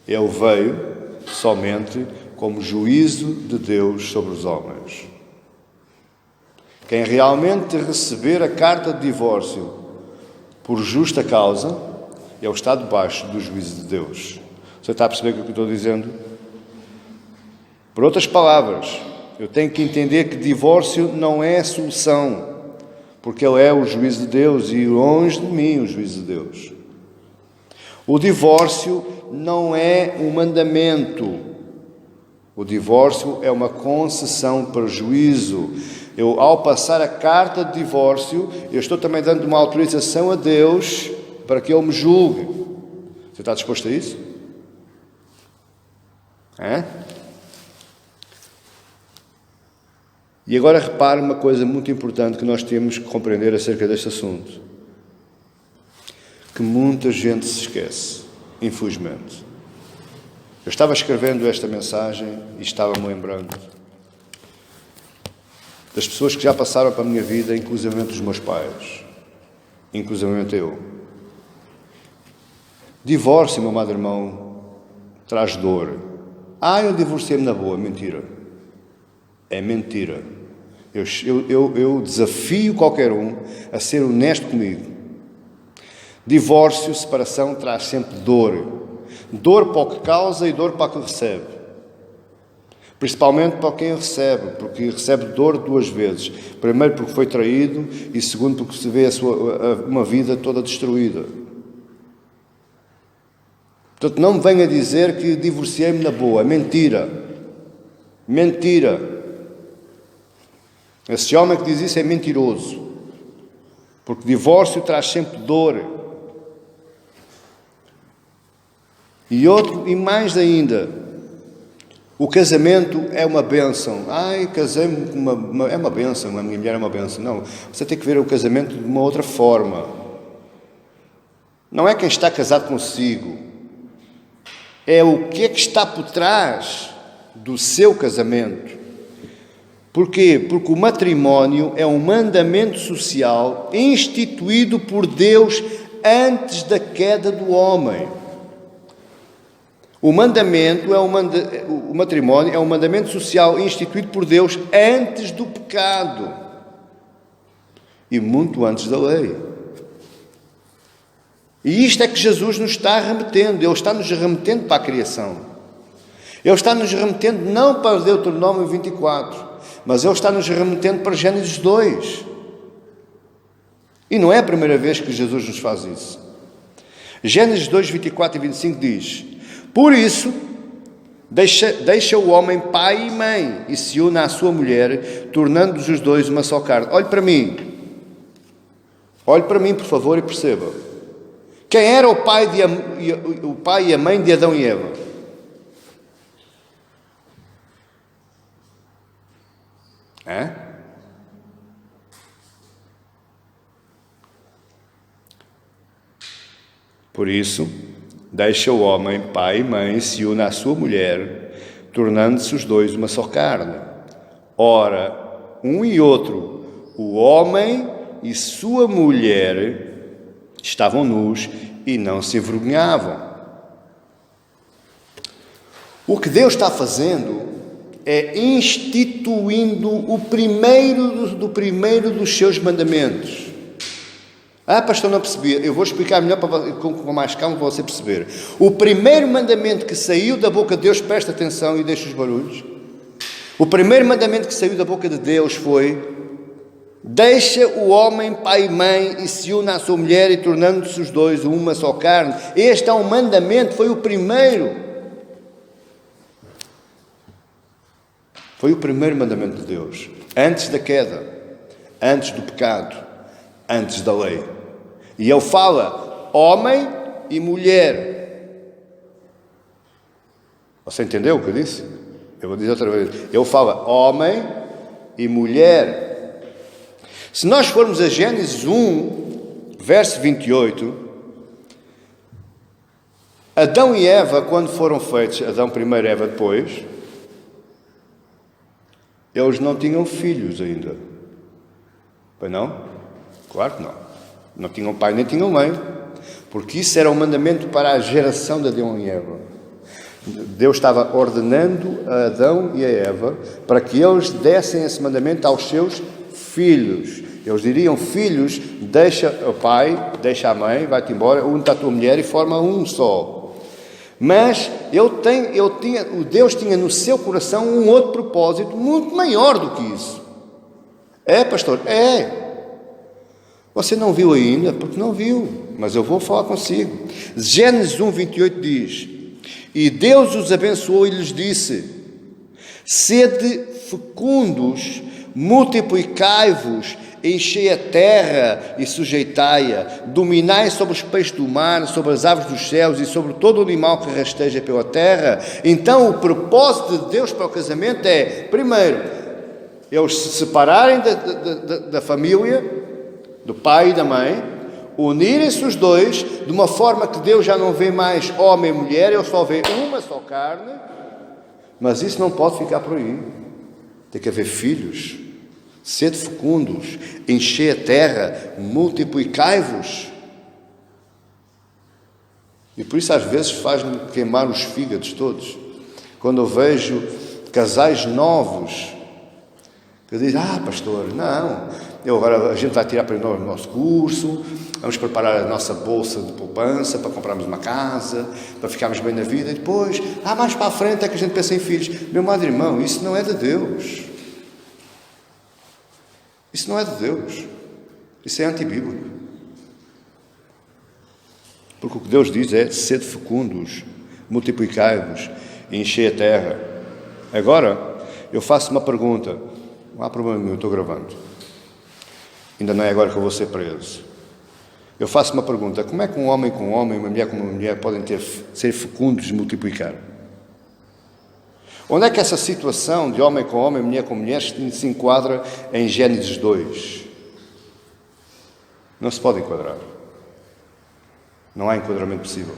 ele veio somente como juízo de Deus sobre os homens. Quem realmente receber a carta de divórcio por justa causa, ele está debaixo do juízo de Deus. Você está a perceber o que eu estou dizendo? Por outras palavras, eu tenho que entender que divórcio não é a solução, porque ele é o juízo de Deus e longe de mim o juízo de Deus. O divórcio não é um mandamento. O divórcio é uma concessão para o juízo. Eu, ao passar a carta de divórcio, eu estou também dando uma autorização a Deus para que Ele me julgue. Você está disposto a isso? E agora repare uma coisa muito importante que nós temos que compreender acerca deste assunto. Que muita gente se esquece, infelizmente. Eu estava escrevendo esta mensagem e estava-me lembrando das pessoas que já passaram para a minha vida, inclusivamente os meus pais, inclusivamente eu. Divórcio, meu amado irmão, traz dor. Eu divorciei-me na boa. Mentira. É mentira. Eu desafio qualquer um a ser honesto comigo. Divórcio, separação, traz sempre dor. Dor para o que causa e dor para o que recebe. Principalmente para quem recebe, porque recebe dor duas vezes. Primeiro porque foi traído e segundo porque se vê uma vida toda destruída. Portanto, não me venha dizer que divorciei-me na boa. Mentira. Mentira. Esse homem que diz isso é mentiroso. Porque divórcio traz sempre dor. E mais ainda, o casamento é uma bênção. Casei-me é uma bênção, a minha mulher é uma bênção. Não, você tem que ver o casamento de uma outra forma. Não é quem está casado consigo. É o que é que está por trás do seu casamento. Porquê? Porque o matrimónio é um mandamento social instituído por Deus antes da queda do homem. O matrimónio é um mandamento social instituído por Deus antes do pecado e muito antes da lei. E isto é que Jesus nos está remetendo. Ele está nos remetendo para a criação. Ele está nos remetendo não para Deuteronômio 24, mas Ele está nos remetendo para Gênesis 2. E não é a primeira vez que Jesus nos faz isso. Gênesis 2, 24 e 25 diz: por isso, deixa o homem pai e mãe e se une à sua mulher, tornando-os os dois uma só carne. Olhe para mim, por favor, e perceba. Quem era o pai e a mãe de Adão e Eva? Por isso, deixa o homem, pai e mãe, se une à sua mulher, tornando-se os dois uma só carne. Ora, um e outro, o homem e sua mulher, estavam nus e não se envergonhavam. O que Deus está fazendo é instituindo o primeiro dos seus mandamentos. Pastor, não percebi. Eu vou explicar melhor com mais calma para você perceber. O primeiro mandamento que saiu da boca de Deus, presta atenção e deixa os barulhos. O primeiro mandamento que saiu da boca de Deus foi: deixa o homem, pai e mãe, e se une à sua mulher, e tornando-se os dois uma só carne. Este é um mandamento, foi o primeiro. Foi o primeiro mandamento de Deus, antes da queda, antes do pecado, antes da lei. E ele fala homem e mulher. Você entendeu o que eu disse? Eu vou dizer outra vez. Ele fala homem e mulher. Se nós formos a Gênesis 1, verso 28, Adão e Eva, quando foram feitos, Adão primeiro, Eva depois, eles não tinham filhos ainda. Pois não? Claro que não. Não tinham pai nem tinham mãe. Porque isso era um mandamento para a geração de Adão e Eva. Deus estava ordenando a Adão e a Eva para que eles dessem esse mandamento aos seus filhos. Eles diriam, filhos, deixa o pai, deixa a mãe, vai-te embora, une-te a tua mulher e forma um só. Mas Deus tinha no seu coração um outro propósito muito maior do que isso. É, pastor? É. Você não viu ainda? Porque não viu. Mas eu vou falar consigo. Gênesis 1, 28 diz: E Deus os abençoou e lhes disse: Sede fecundos, multiplicai-vos, enchei a terra e sujeitai-a, dominai sobre os peixes do mar, sobre as aves dos céus e sobre todo o animal que rasteja pela terra. Então o propósito de Deus para o casamento é, primeiro, eles se separarem da família, do pai e da mãe, unirem-se os dois, de uma forma que Deus já não vê mais homem e mulher, ele só vê uma só carne. Mas isso não pode ficar por aí. Tem que haver filhos. Sede fecundos, enchei a terra, multiplicai-vos. E por isso às vezes faz-me queimar os fígados todos. Quando eu vejo casais novos, que dizem, pastor, não, agora a gente vai tirar para o nosso curso, vamos preparar a nossa bolsa de poupança para comprarmos uma casa, para ficarmos bem na vida, e depois, mais para a frente é que a gente pensa em filhos. Meu amado irmão, isso não é de Deus. Isso não é de Deus. Isso é antibíblico. Porque o que Deus diz é, sede fecundos, multiplicai-vos e enchei a terra. Agora, eu faço uma pergunta. Não há problema nenhum, eu estou gravando. Ainda não é agora que eu vou ser preso. Eu faço uma pergunta. Como é que um homem com um homem, uma mulher com uma mulher podem ser fecundos e multiplicar? Onde é que essa situação de homem com homem, mulher com mulher, se enquadra em Gênesis 2? Não se pode enquadrar. Não há enquadramento possível.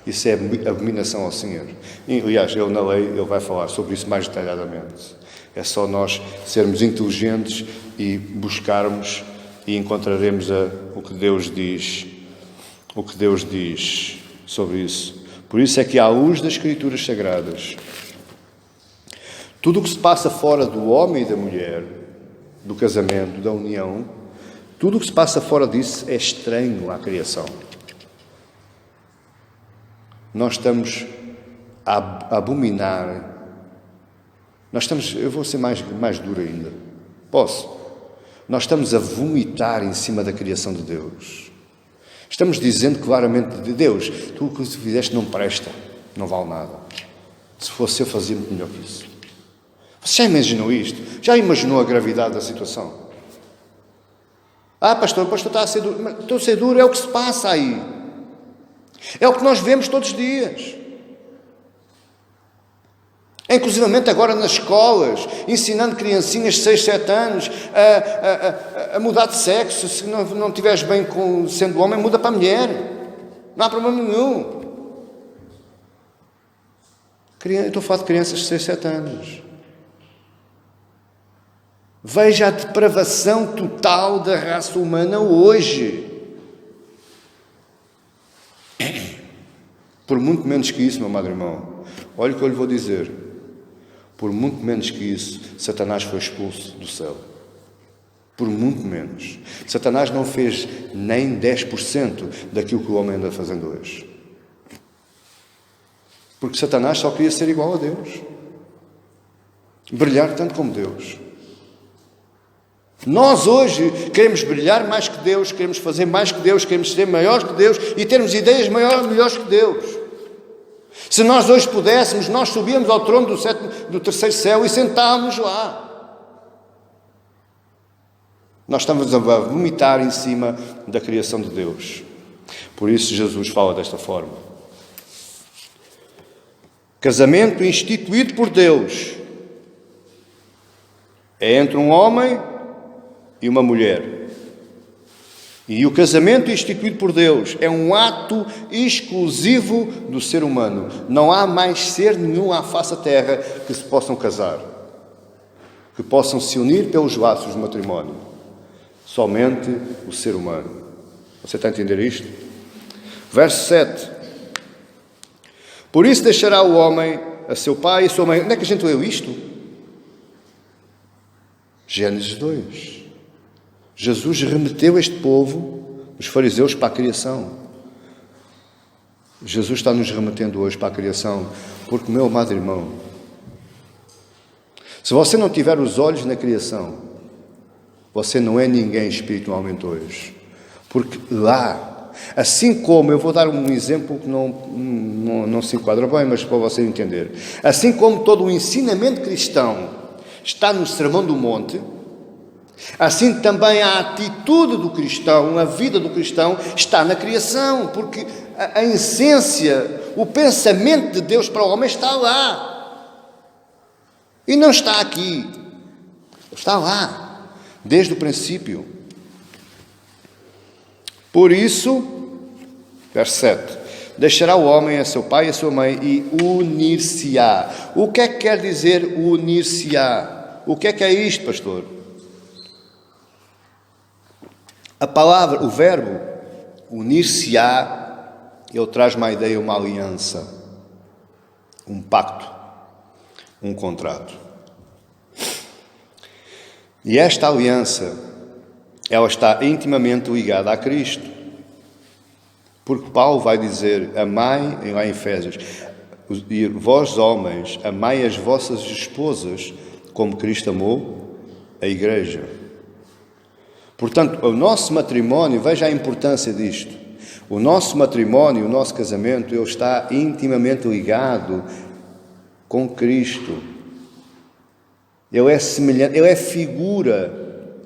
Isso é abominação ao Senhor. E, aliás, ele na lei ele vai falar sobre isso mais detalhadamente. É só nós sermos inteligentes e buscarmos e encontraremos o que Deus diz. O que Deus diz sobre isso. Por isso é que à luz das Escrituras Sagradas, tudo o que se passa fora do homem e da mulher, do casamento, da união, tudo o que se passa fora disso é estranho à criação. Nós estamos a abominar. Eu vou ser mais duro ainda. Posso? Nós estamos a vomitar em cima da criação de Deus. Estamos dizendo claramente de Deus, tu o que fizeste não presta, não vale nada. Se fosse eu, fazia muito melhor que isso. Você já imaginou isto? Já imaginou a gravidade da situação? Pastor, o pastor está a ser duro. Mas estou a ser duro, é o que se passa aí. É o que nós vemos todos os dias. Inclusivamente agora nas escolas, ensinando criancinhas de 6, 7 anos a mudar de sexo. Se não estiveres bem sendo homem, muda para a mulher. Não há problema nenhum. Eu estou a falar de crianças de 6, 7 anos. Veja a depravação total da raça humana hoje. Por muito menos que isso, meu amado irmão, olha o que eu lhe vou dizer. Por muito menos que isso, Satanás foi expulso do céu. Por muito menos. Satanás não fez nem 10% daquilo que o homem anda fazendo hoje. Porque Satanás só queria ser igual a Deus. Brilhar tanto como Deus. Nós hoje queremos brilhar mais que Deus, queremos fazer mais que Deus, queremos ser maiores que Deus e termos ideias melhores que Deus. Se nós hoje pudéssemos, nós subíamos ao trono do terceiro céu e sentávamos lá. Nós estamos a vomitar em cima da criação de Deus. Por isso Jesus fala desta forma. Casamento instituído por Deus é entre um homem e uma mulher. E o casamento instituído por Deus é um ato exclusivo do ser humano. Não há mais ser nenhum à face da terra que se possam casar, que possam se unir pelos laços do matrimónio. Somente o ser humano. Você está a entender isto? Verso 7. Por isso deixará o homem a seu pai e a sua mãe. Onde é que a gente leu isto? Gênesis 2. Jesus remeteu este povo, os fariseus, para a criação. Jesus está nos remetendo hoje para a criação, porque, meu amado irmão, se você não tiver os olhos na criação, você não é ninguém espiritualmente hoje. Porque lá, assim como, eu vou dar um exemplo que não se enquadra bem, mas para você entender. Assim como todo o ensinamento cristão está no Sermão do Monte, assim também a atitude do cristão, a vida do cristão está na criação, porque a essência, o pensamento de Deus para o homem está lá. E não está aqui. Está lá, desde o princípio. Por isso, verso 7, deixará o homem a seu pai e a sua mãe e unir-se-á. O que é que quer dizer unir-se-á? O que é isto, pastor? A palavra, o verbo unir-se-á, ele traz uma ideia, uma aliança, um pacto, um contrato. E esta aliança, ela está intimamente ligada a Cristo. Porque Paulo vai dizer, amai, lá em Efésios, e vós homens, amai as vossas esposas como Cristo amou a igreja. Portanto, o nosso matrimónio, veja a importância disto. O nosso matrimónio, o nosso casamento, ele está intimamente ligado com Cristo. Ele é semelhante, ele é figura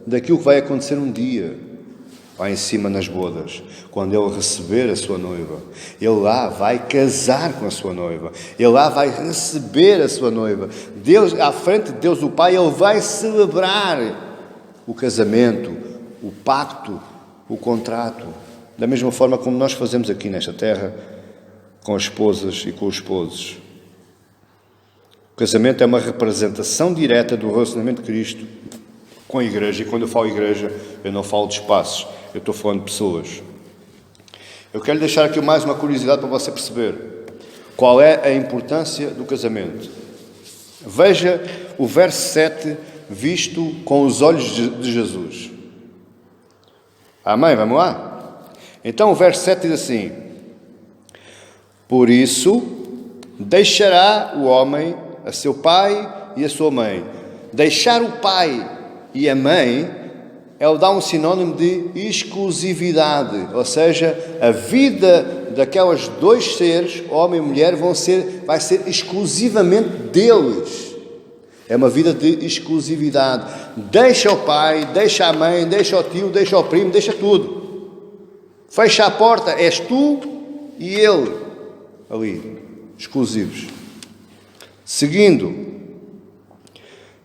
daquilo que vai acontecer um dia, lá em cima nas bodas, quando ele receber a sua noiva. Ele lá vai casar com a sua noiva. Ele lá vai receber a sua noiva. Deus, à frente de Deus o Pai, ele vai celebrar o casamento, o pacto, o contrato, da mesma forma como nós fazemos aqui nesta terra, com as esposas e com os esposos. O casamento é uma representação direta do relacionamento de Cristo com a igreja, e quando eu falo igreja, eu não falo de espaços, eu estou falando de pessoas. Eu quero deixar aqui mais uma curiosidade para você perceber qual é a importância do casamento. Veja o verso 7 visto com os olhos de Jesus. Amém? Vamos lá? Então o verso 7 diz assim: por isso deixará o homem a seu pai e a sua mãe. Deixar o pai e a mãe é dar um sinónimo de exclusividade, ou seja, a vida daquelas dois seres, homem e mulher, vai ser exclusivamente deles. É uma vida de exclusividade. Deixa o pai, deixa a mãe, deixa o tio, deixa o primo, deixa tudo. Fecha a porta, és tu e ele, ali, exclusivos. Seguindo,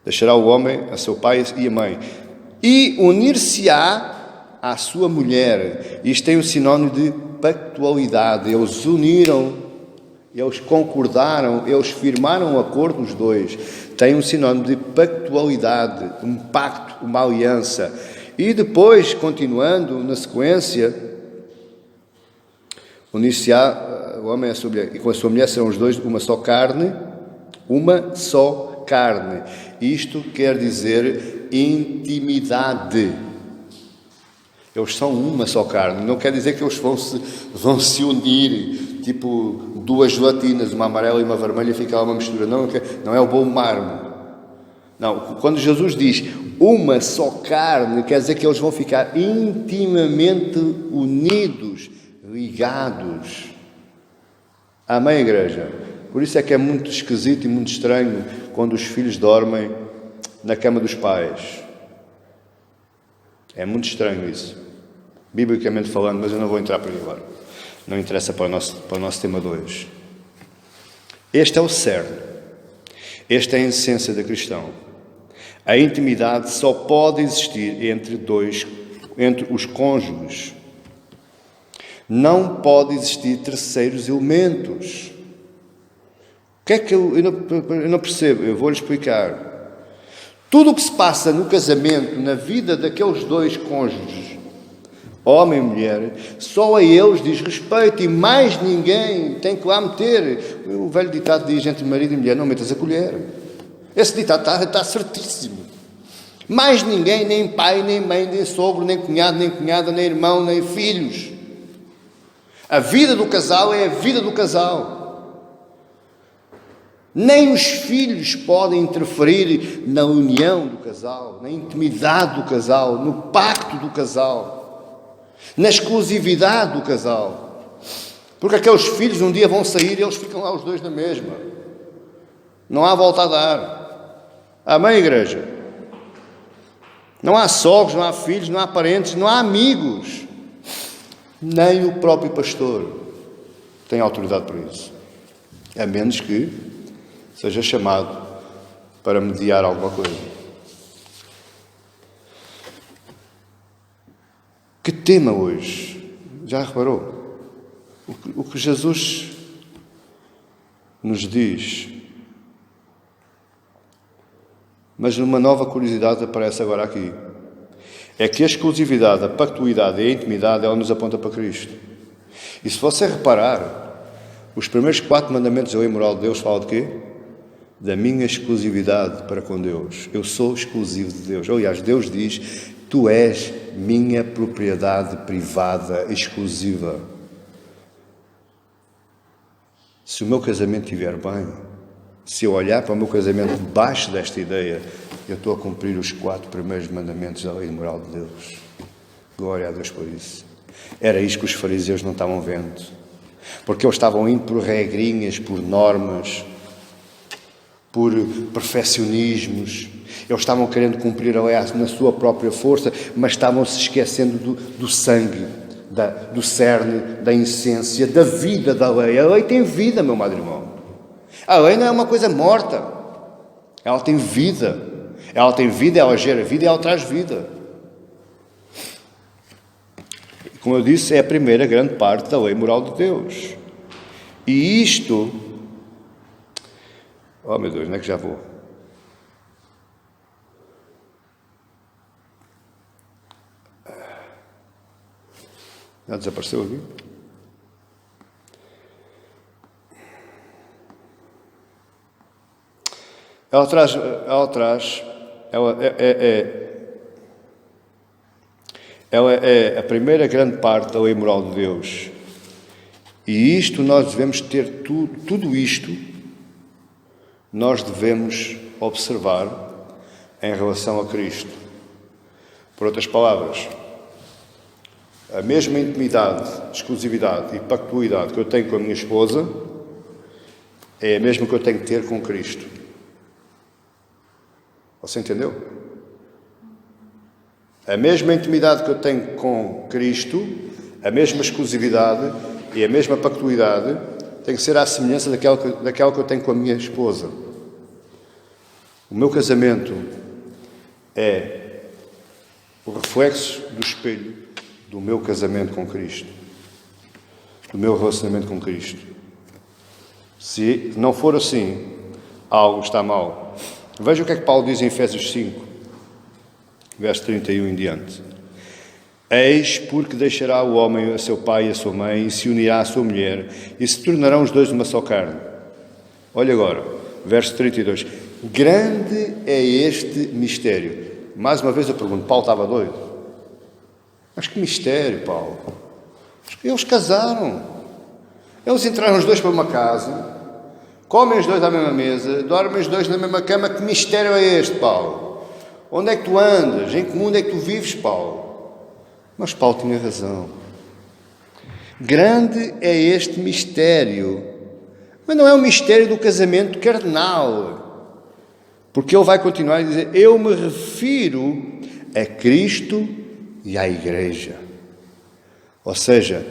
deixará o homem a seu pai e a mãe, e unir-se-á à sua mulher. Isto tem o sinónimo de pactualidade. Eles uniram, eles concordaram, eles firmaram um acordo os dois. Tem um sinónimo de pactualidade, um pacto, uma aliança. E depois, continuando na sequência, unir-se-á o homem a sua mulher, e com a sua mulher serão os dois uma só carne, uma só carne. Isto quer dizer intimidade. Eles são uma só carne. Não quer dizer que eles vão se unir, tipo duas gelatinas, uma amarela e uma vermelha, e fica lá uma mistura. Não é o bom mármore. Não, quando Jesus diz uma só carne, quer dizer que eles vão ficar intimamente unidos, ligados. Amém, igreja? Por isso é que é muito esquisito e muito estranho quando os filhos dormem na cama dos pais. É muito estranho isso, biblicamente falando, mas eu não vou entrar por aí agora. Não interessa para o nosso tema de hoje. Este é o cerne. Esta é a essência da cristão. A intimidade só pode existir entre os cônjuges. Não pode existir terceiros elementos. O que é que eu não percebo? Eu vou-lhe explicar. Tudo o que se passa no casamento, na vida daqueles dois cônjuges, homem e mulher, só a eles diz respeito e mais ninguém tem que lá meter. O velho ditado diz entre marido e mulher, não metas a colher. Esse ditado está certíssimo. Mais ninguém, nem pai, nem mãe, nem sogro, nem cunhado, nem cunhada, nem irmão, nem filhos. A vida do casal é a vida do casal. Nem os filhos podem interferir na união do casal, na intimidade do casal, no pacto do casal, na exclusividade do casal. Porque aqueles filhos um dia vão sair e eles ficam lá os dois na mesma. Não há volta a dar. Amém, igreja? Não há sogros, não há filhos, não há parentes, não há amigos. Nem o próprio pastor tem autoridade para isso. A menos que seja chamado para mediar alguma coisa. Que tema hoje? Já reparou? O que Jesus nos diz. Mas uma nova curiosidade aparece agora aqui. É que a exclusividade, a pactuidade e a intimidade, ela nos aponta para Cristo. E se você reparar, os primeiros 4 mandamentos da lei moral de Deus falam de quê? Da minha exclusividade para com Deus. Eu sou exclusivo de Deus. Aliás, Deus diz, tu és minha propriedade privada, exclusiva. Se o meu casamento estiver bem, se eu olhar para o meu casamento debaixo desta ideia, eu estou a cumprir os 4 primeiros mandamentos da lei moral de Deus. Glória a Deus por isso. Era isto que os fariseus não estavam vendo. Porque eles estavam indo por regrinhas, por normas, por perfeccionismos. Eles estavam querendo cumprir a lei na sua própria força, mas estavam se esquecendo do sangue, do cerne, da essência, da vida da lei. A lei tem vida, meu amado irmão. A lei não é uma coisa morta. Ela tem vida. Ela tem vida, ela gera vida e ela traz vida. Como eu disse, é a primeira grande parte da lei moral de Deus. E isto... Oh, meu Deus, onde é que já vou? Já desapareceu aqui? Ela é a primeira grande parte da lei moral de Deus. E isto nós devemos ter, tudo isto nós devemos observar em relação a Cristo. Por outras palavras, a mesma intimidade, exclusividade e pactuidade que eu tenho com a minha esposa é a mesma que eu tenho que ter com Cristo. Você entendeu? A mesma intimidade que eu tenho com Cristo, a mesma exclusividade e a mesma pactuidade tem que ser à semelhança daquela que eu tenho com a minha esposa. O meu casamento é o reflexo do espelho do meu casamento com Cristo, do meu relacionamento com Cristo. Se não for assim, algo está mal. Veja o que é que Paulo diz em Efésios 5, verso 31 em diante. Eis porque deixará o homem a seu pai e a sua mãe e se unirá à sua mulher e se tornarão os dois uma só carne. Olha agora, verso 32. Grande é este mistério. Mais uma vez eu pergunto, Paulo estava doido? Mas que mistério, Paulo? Eles casaram. Eles entraram os dois para uma casa, comem os dois à mesma mesa, dormem os dois na mesma cama. Que mistério é este, Paulo? Onde é que tu andas? Em que mundo é que tu vives, Paulo? Mas Paulo tinha razão. Grande é este mistério. Mas não é o mistério do casamento carnal. Porque ele vai continuar a dizer, eu me refiro a Cristo e à igreja. Ou seja,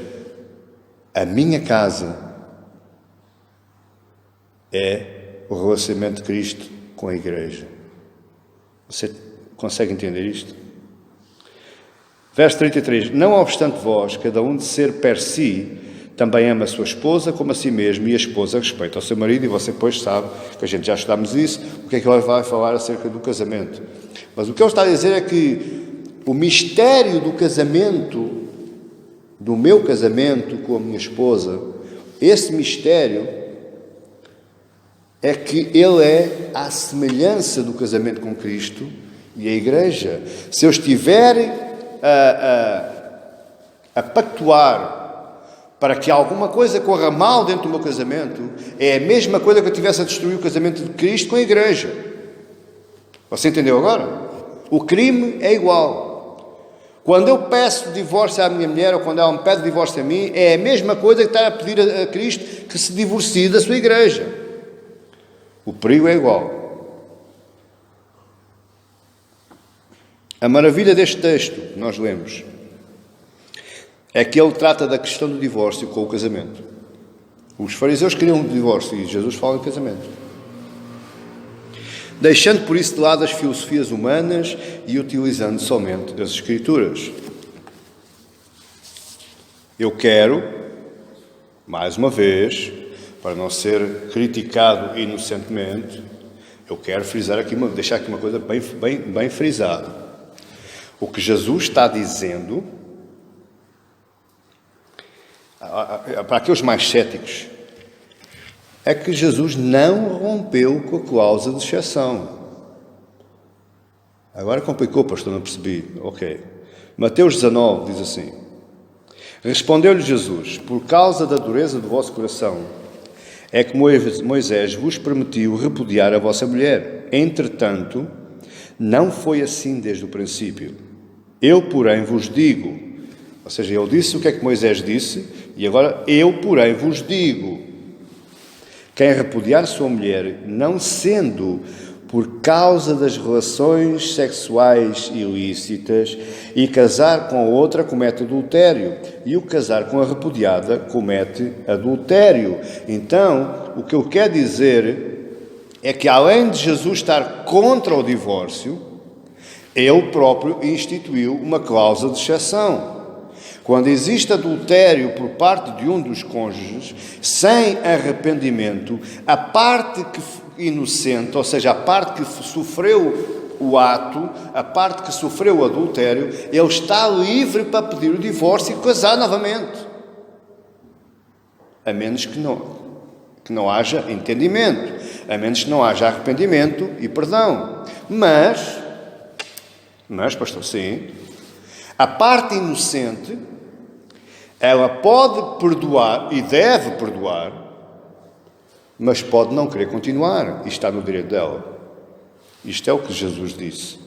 a minha casa é o relacionamento de Cristo com a igreja. Você consegue entender isto? Verso 33. Não obstante vós, cada um de ser per si, também ama a sua esposa como a si mesmo, e a esposa respeita ao seu marido. E você depois sabe, que a gente já estudámos isso, o que é que ele vai falar acerca do casamento. Mas o que ele está a dizer é que o mistério do casamento, do meu casamento com a minha esposa, esse mistério é que ele é à semelhança do casamento com Cristo e a igreja. Se eu estiver a pactuar para que alguma coisa corra mal dentro do meu casamento, é a mesma coisa que eu estivesse a destruir o casamento de Cristo com a igreja. Você entendeu agora? O crime é igual. Quando eu peço divórcio à minha mulher, ou quando ela me pede divórcio a mim, é a mesma coisa que estar a pedir a Cristo que se divorcie da sua igreja. O perigo é igual. A maravilha deste texto que nós lemos é que ele trata da questão do divórcio com o casamento. Os fariseus queriam um divórcio e Jesus fala de casamento. Deixando por isso de lado as filosofias humanas e utilizando somente as Escrituras. Eu quero, mais uma vez, para não ser criticado inocentemente, eu quero frisar aqui, deixar aqui uma coisa bem frisada. O que Jesus está dizendo, para aqueles mais céticos, é que Jesus não rompeu com a cláusula de exceção. Agora complicou, pastor, não percebi. Ok. Mateus 19 diz assim: respondeu-lhe Jesus: por causa da dureza do vosso coração, é que Moisés vos permitiu repudiar a vossa mulher. Entretanto, não foi assim desde o princípio. Eu, porém, vos digo. Ou seja, ele disse o que é que Moisés disse, e agora eu, porém, vos digo: quem repudiar sua mulher, não sendo por causa das relações sexuais ilícitas, e casar com a outra, comete adultério, e o casar com a repudiada comete adultério. Então, o que eu quero dizer é que, além de Jesus estar contra o divórcio, ele próprio instituiu uma cláusula de exceção. Quando existe adultério por parte de um dos cônjuges, sem arrependimento, a parte que inocente, ou seja, a parte que sofreu o ato, a parte que sofreu o adultério, ele está livre para pedir o divórcio e casar novamente. A menos que não haja entendimento, a menos que não haja arrependimento e perdão. Mas, pastor, sim, a parte inocente, ela pode perdoar e deve perdoar, mas pode não querer continuar e está no direito dela. Isto é o que Jesus disse.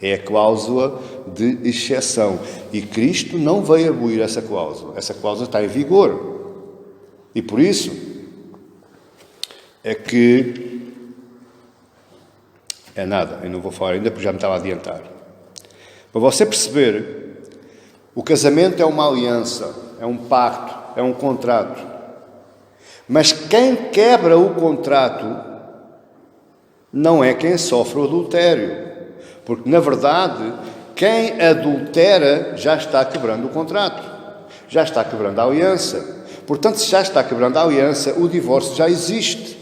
É a cláusula de exceção. E Cristo não veio abolir essa cláusula. Essa cláusula está em vigor. E por isso é que é nada. Eu não vou falar ainda porque já me estava a adiantar. Para você perceber, o casamento é uma aliança, é um pacto, é um contrato. Mas quem quebra o contrato não é quem sofre o adultério. Porque, na verdade, quem adultera já está quebrando o contrato, já está quebrando a aliança. Portanto, se já está quebrando a aliança, o divórcio já existe.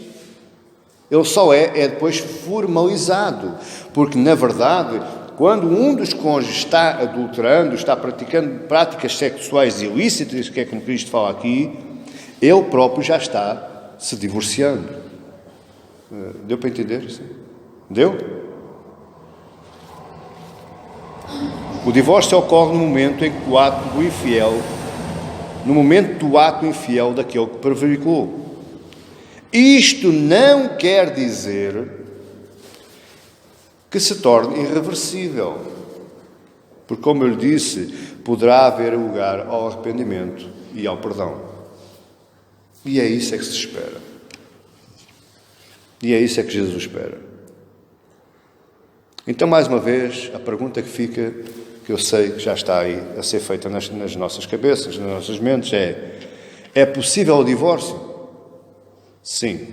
Ele só é depois formalizado. Porque, na verdade, quando um dos cônjuges está adulterando, está praticando práticas sexuais ilícitas, que é como Cristo fala aqui, ele próprio já está se divorciando. Deu para entender? Deu? O divórcio ocorre no momento em que o ato do infiel, no momento do ato infiel daquele que prevaricou. Isto não quer dizer que se torne irreversível, porque, como eu lhe disse, poderá haver lugar ao arrependimento e ao perdão. E é isso é que se espera. E é isso é que Jesus espera. Então, mais uma vez, a pergunta que fica: que eu sei que já está aí a ser feita nas nossas cabeças, nas nossas mentes, é possível o divórcio? Sim,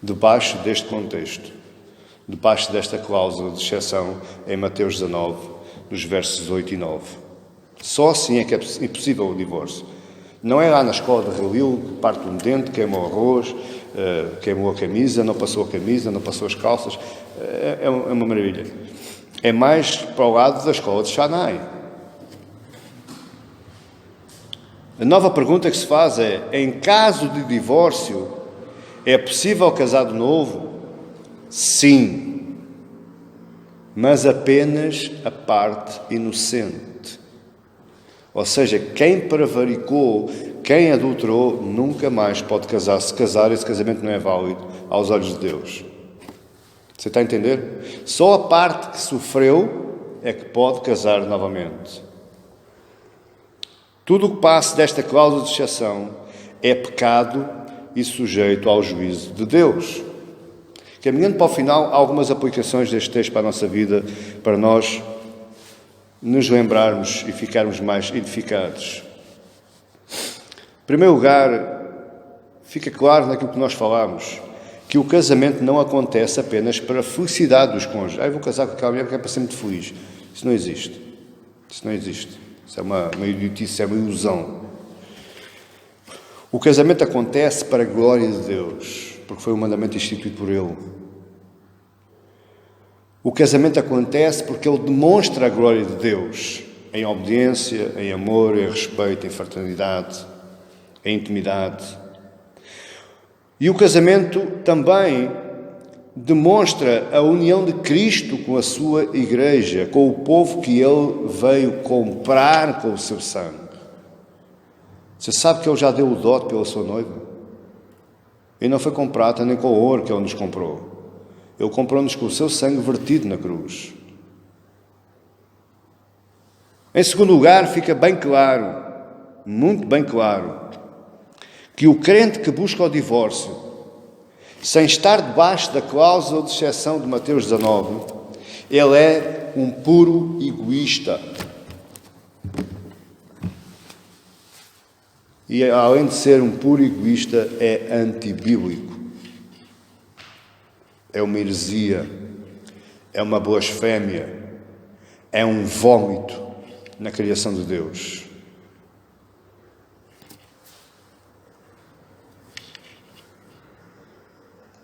debaixo deste contexto, debaixo desta cláusula de exceção em Mateus 19, nos versos 8 e 9. Só assim é que é possível o divórcio. Não é lá na escola de Relil, que parte um dente, queimou o arroz, queimou a camisa, não passou a camisa, não passou as calças. É uma maravilha. É mais para o lado da escola de Shaddai. A nova pergunta que se faz é: em caso de divórcio, é possível casar de novo? Sim, mas apenas a parte inocente. Ou seja, quem prevaricou, quem adulterou, nunca mais pode casar. Se casar, esse casamento não é válido aos olhos de Deus. Você está a entender? Só a parte que sofreu é que pode casar novamente. Tudo o que passa desta cláusula de exceção é pecado e sujeito ao juízo de Deus. Caminhando para o final, há algumas aplicações deste texto para a nossa vida, para nós nos lembrarmos e ficarmos mais edificados. Em primeiro lugar, fica claro naquilo que nós falamos, que o casamento não acontece apenas para a felicidade dos cônjuges. Eu vou casar com aquela mulher porque é para ser muito feliz. Isso não existe. Isso não existe. Isso é uma idiotice, é uma ilusão. O casamento acontece para a glória de Deus, porque foi um mandamento instituído por Ele. O casamento acontece porque ele demonstra a glória de Deus em obediência, em amor, em respeito, em fraternidade, em intimidade. E o casamento também demonstra a união de Cristo com a sua igreja, com o povo que ele veio comprar com o seu sangue. Você sabe que ele já deu o dote pela sua noiva? E não foi com prata nem com ouro que ele nos comprou. Ele comprou-nos com o seu sangue vertido na cruz. Em segundo lugar, fica bem claro, muito bem claro, que o crente que busca o divórcio, sem estar debaixo da cláusula de exceção de Mateus 19, ele é um puro egoísta. E, além de ser um puro egoísta, é antibíblico. É uma heresia, é uma blasfémia, é um vómito na criação de Deus.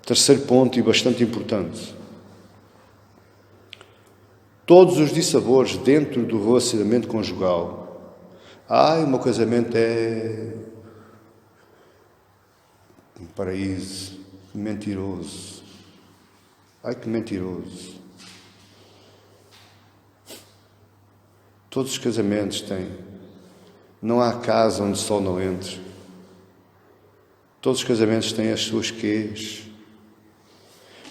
Terceiro ponto e bastante importante. Todos os dissabores dentro do relacionamento conjugal. O meu casamento é um paraíso, mentiroso. Ai, que mentiroso. Todos os casamentos têm. Não há casa onde o sol não entre. Todos os casamentos têm as suas quês.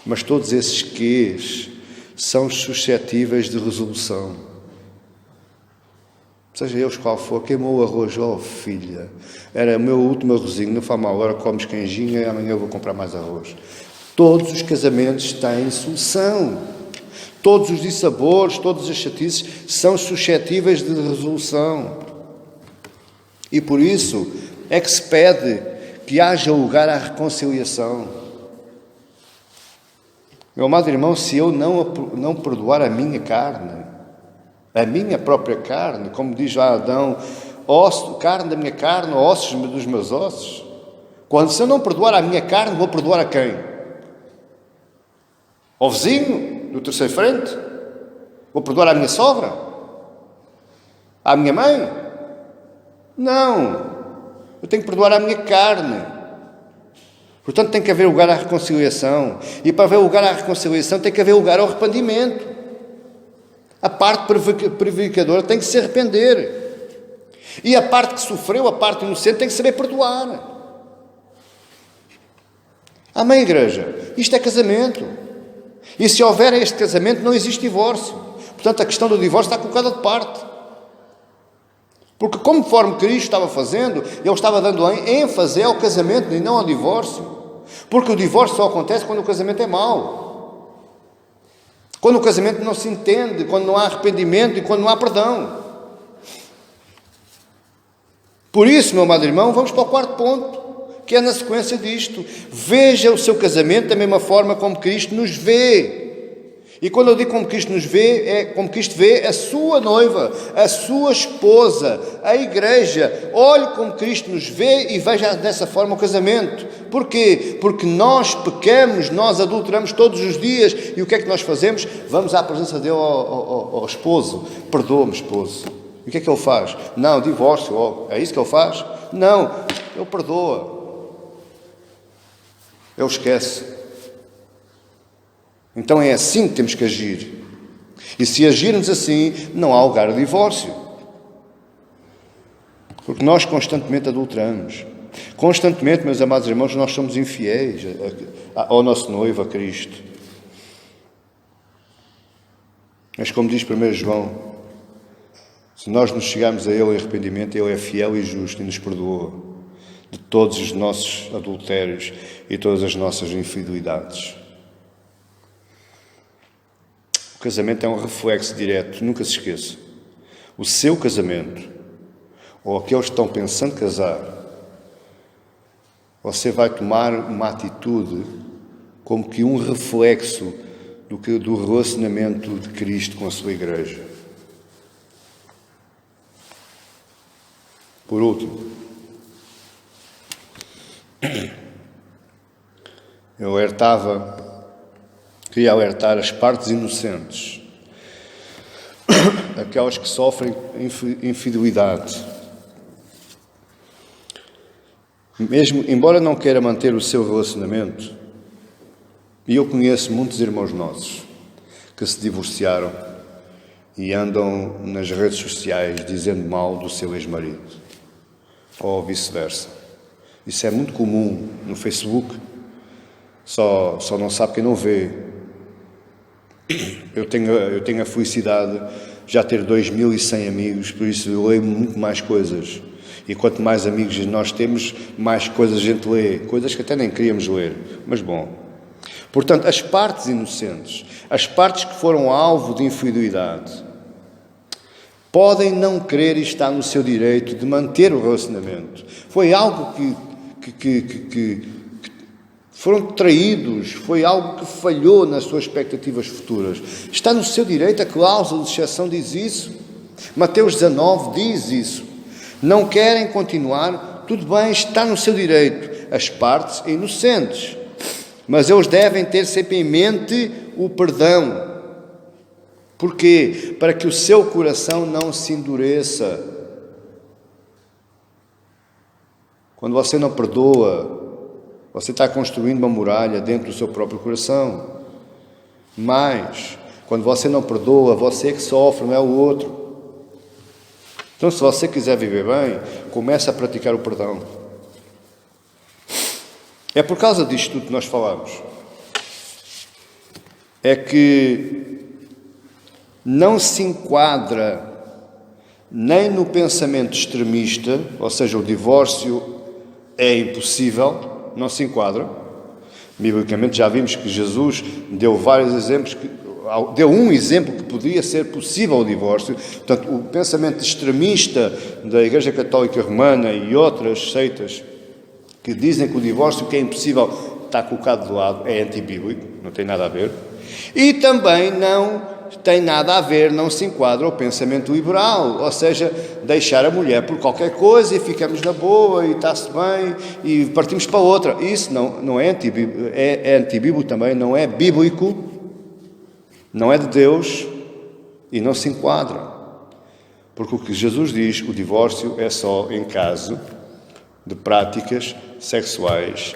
Mas todos esses quês são suscetíveis de resolução. Seja eles qual for, queimou o arroz, filha, era o meu último arrozinho, não faz mal, agora comes canjinha e amanhã eu vou comprar mais arroz. Todos os casamentos têm solução. Todos os dissabores, todas as chatices são suscetíveis de resolução. E por isso é que se pede que haja lugar à reconciliação. Meu amado irmão, se eu não perdoar a minha carne, a minha própria carne, como diz lá Adão, carne da minha carne, ossos dos meus ossos, se eu não perdoar a minha carne, vou perdoar a quem? Ao vizinho, do terceiro frente? Vou perdoar à minha sogra? À minha mãe? Não. Eu tenho que perdoar à minha carne. Portanto, tem que haver lugar à reconciliação. E para haver lugar à reconciliação, tem que haver lugar ao arrependimento. A parte prevaricadora tem que se arrepender. E a parte que sofreu, a parte inocente, tem que saber perdoar. Amém, igreja? Isto é casamento. E se houver este casamento, não existe divórcio. Portanto, a questão do divórcio está colocada de parte. Porque conforme Cristo estava fazendo, Ele estava dando ênfase ao casamento e não ao divórcio. Porque o divórcio só acontece quando o casamento é mau. Quando o casamento não se entende, quando não há arrependimento e quando não há perdão. Por isso, meu amado irmão, vamos para o quarto ponto, que é na sequência disto. Veja o seu casamento da mesma forma como Cristo nos vê. E quando eu digo como Cristo nos vê, é como Cristo vê a sua noiva, a sua esposa, a igreja. Olhe como Cristo nos vê e veja dessa forma o casamento. Porquê? Porque nós pecamos, nós adulteramos todos os dias. E o que é que nós fazemos? Vamos à presença dele ao esposo. Perdoa-me, esposo. E o que é que ele faz? Não, divórcio. É isso que ele faz? Não, ele perdoa. Ele esquece. Então é assim que temos que agir. E se agirmos assim, não há lugar a divórcio. Porque nós constantemente adulteramos. Constantemente, meus amados irmãos, nós somos infiéis ao nosso noivo, a Cristo. Mas como diz 1 João, se nós nos chegarmos a Ele em arrependimento, Ele é fiel e justo e nos perdoa de todos os nossos adultérios e todas as nossas infidelidades. O casamento é um reflexo direto, nunca se esqueça. O seu casamento, ou aqueles que estão pensando casar, você vai tomar uma atitude como que um reflexo do relacionamento de Cristo com a sua igreja. Por último, queria alertar as partes inocentes, aquelas que sofrem infidelidade. Mesmo, embora não queira manter o seu relacionamento, e eu conheço muitos irmãos nossos que se divorciaram e andam nas redes sociais dizendo mal do seu ex-marido, ou vice-versa. Isso é muito comum no Facebook, só não sabe quem não vê. Eu tenho a felicidade de já ter 2.100 amigos, por isso eu leio muito mais coisas. E quanto mais amigos nós temos, mais coisas a gente lê. Coisas que até nem queríamos ler. Mas bom. Portanto, as partes inocentes, as partes que foram alvo de infidelidade, podem não querer e estar no seu direito de manter o relacionamento. Foi algo que foram traídos, foi algo que falhou nas suas expectativas futuras. Está no seu direito, a cláusula de exceção diz isso. Mateus 19 diz isso. Não querem continuar, tudo bem, está no seu direito. As partes inocentes. Mas eles devem ter sempre em mente o perdão. Porquê? Para que o seu coração não se endureça. Quando você não perdoa, você está construindo uma muralha dentro do seu próprio coração. Mas, quando você não perdoa, você é que sofre, não é o outro. Então, se você quiser viver bem, comece a praticar o perdão. É por causa disto tudo que nós falamos. É que não se enquadra nem no pensamento extremista, ou seja, o divórcio é impossível, não se enquadra. Biblicamente já vimos que Jesus deu vários exemplos, deu um exemplo que podia ser possível o divórcio. Portanto, o pensamento extremista da Igreja Católica Romana e outras seitas que dizem que o divórcio que é impossível está colocado de lado, é antibíblico, não tem nada a ver. E também não tem nada a ver, não se enquadra o pensamento liberal, ou seja, deixar a mulher por qualquer coisa e ficamos na boa e está-se bem e partimos para outra. Isso não é antibíblico, é antibíblico também, não é bíblico, não é de Deus e não se enquadra. Porque o que Jesus diz, o divórcio é só em caso de práticas sexuais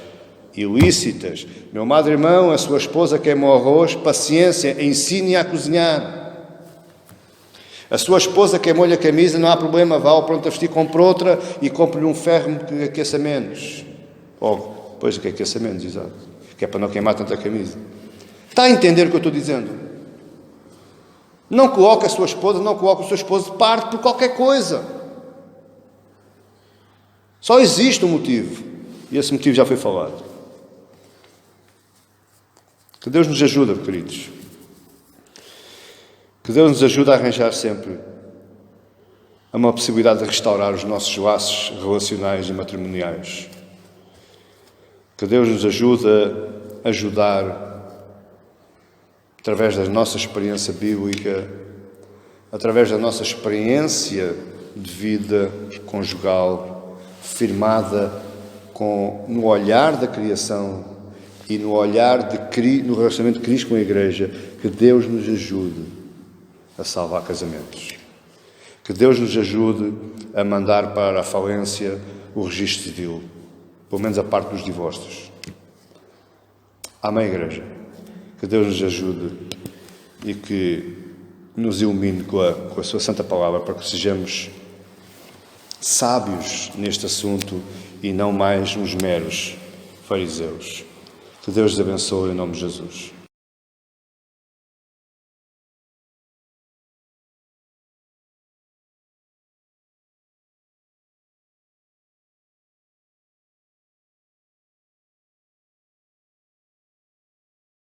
ilícitas. Meu amado irmão, a sua esposa queimou arroz, paciência, ensine-a a cozinhar. A sua esposa queimou-lhe a camisa, não há problema, vá ao pronto a vestir, compre outra e compre-lhe um ferro que aqueça menos. Pois que aqueça menos, exato. Que é para não queimar tanta camisa. Está a entender o que eu estou dizendo? Não coloque a sua esposa, não coloque o seu esposo de parte por qualquer coisa. Só existe um motivo. E esse motivo já foi falado. Que Deus nos ajude, queridos. Que Deus nos ajude a arranjar sempre uma possibilidade de restaurar os nossos laços relacionais e matrimoniais. Que Deus nos ajude a ajudar, através da nossa experiência bíblica, através da nossa experiência de vida conjugal, firmada no olhar da criação e no olhar no relacionamento de Cristo com a Igreja, que Deus nos ajude a salvar casamentos. Que Deus nos ajude a mandar para a falência o registro civil, pelo menos a parte dos divórcios. Amém, Igreja? Que Deus nos ajude e que nos ilumine com a sua santa palavra, para que sejamos sábios neste assunto e não mais uns meros fariseus. Que Deus os abençoe em nome de Jesus.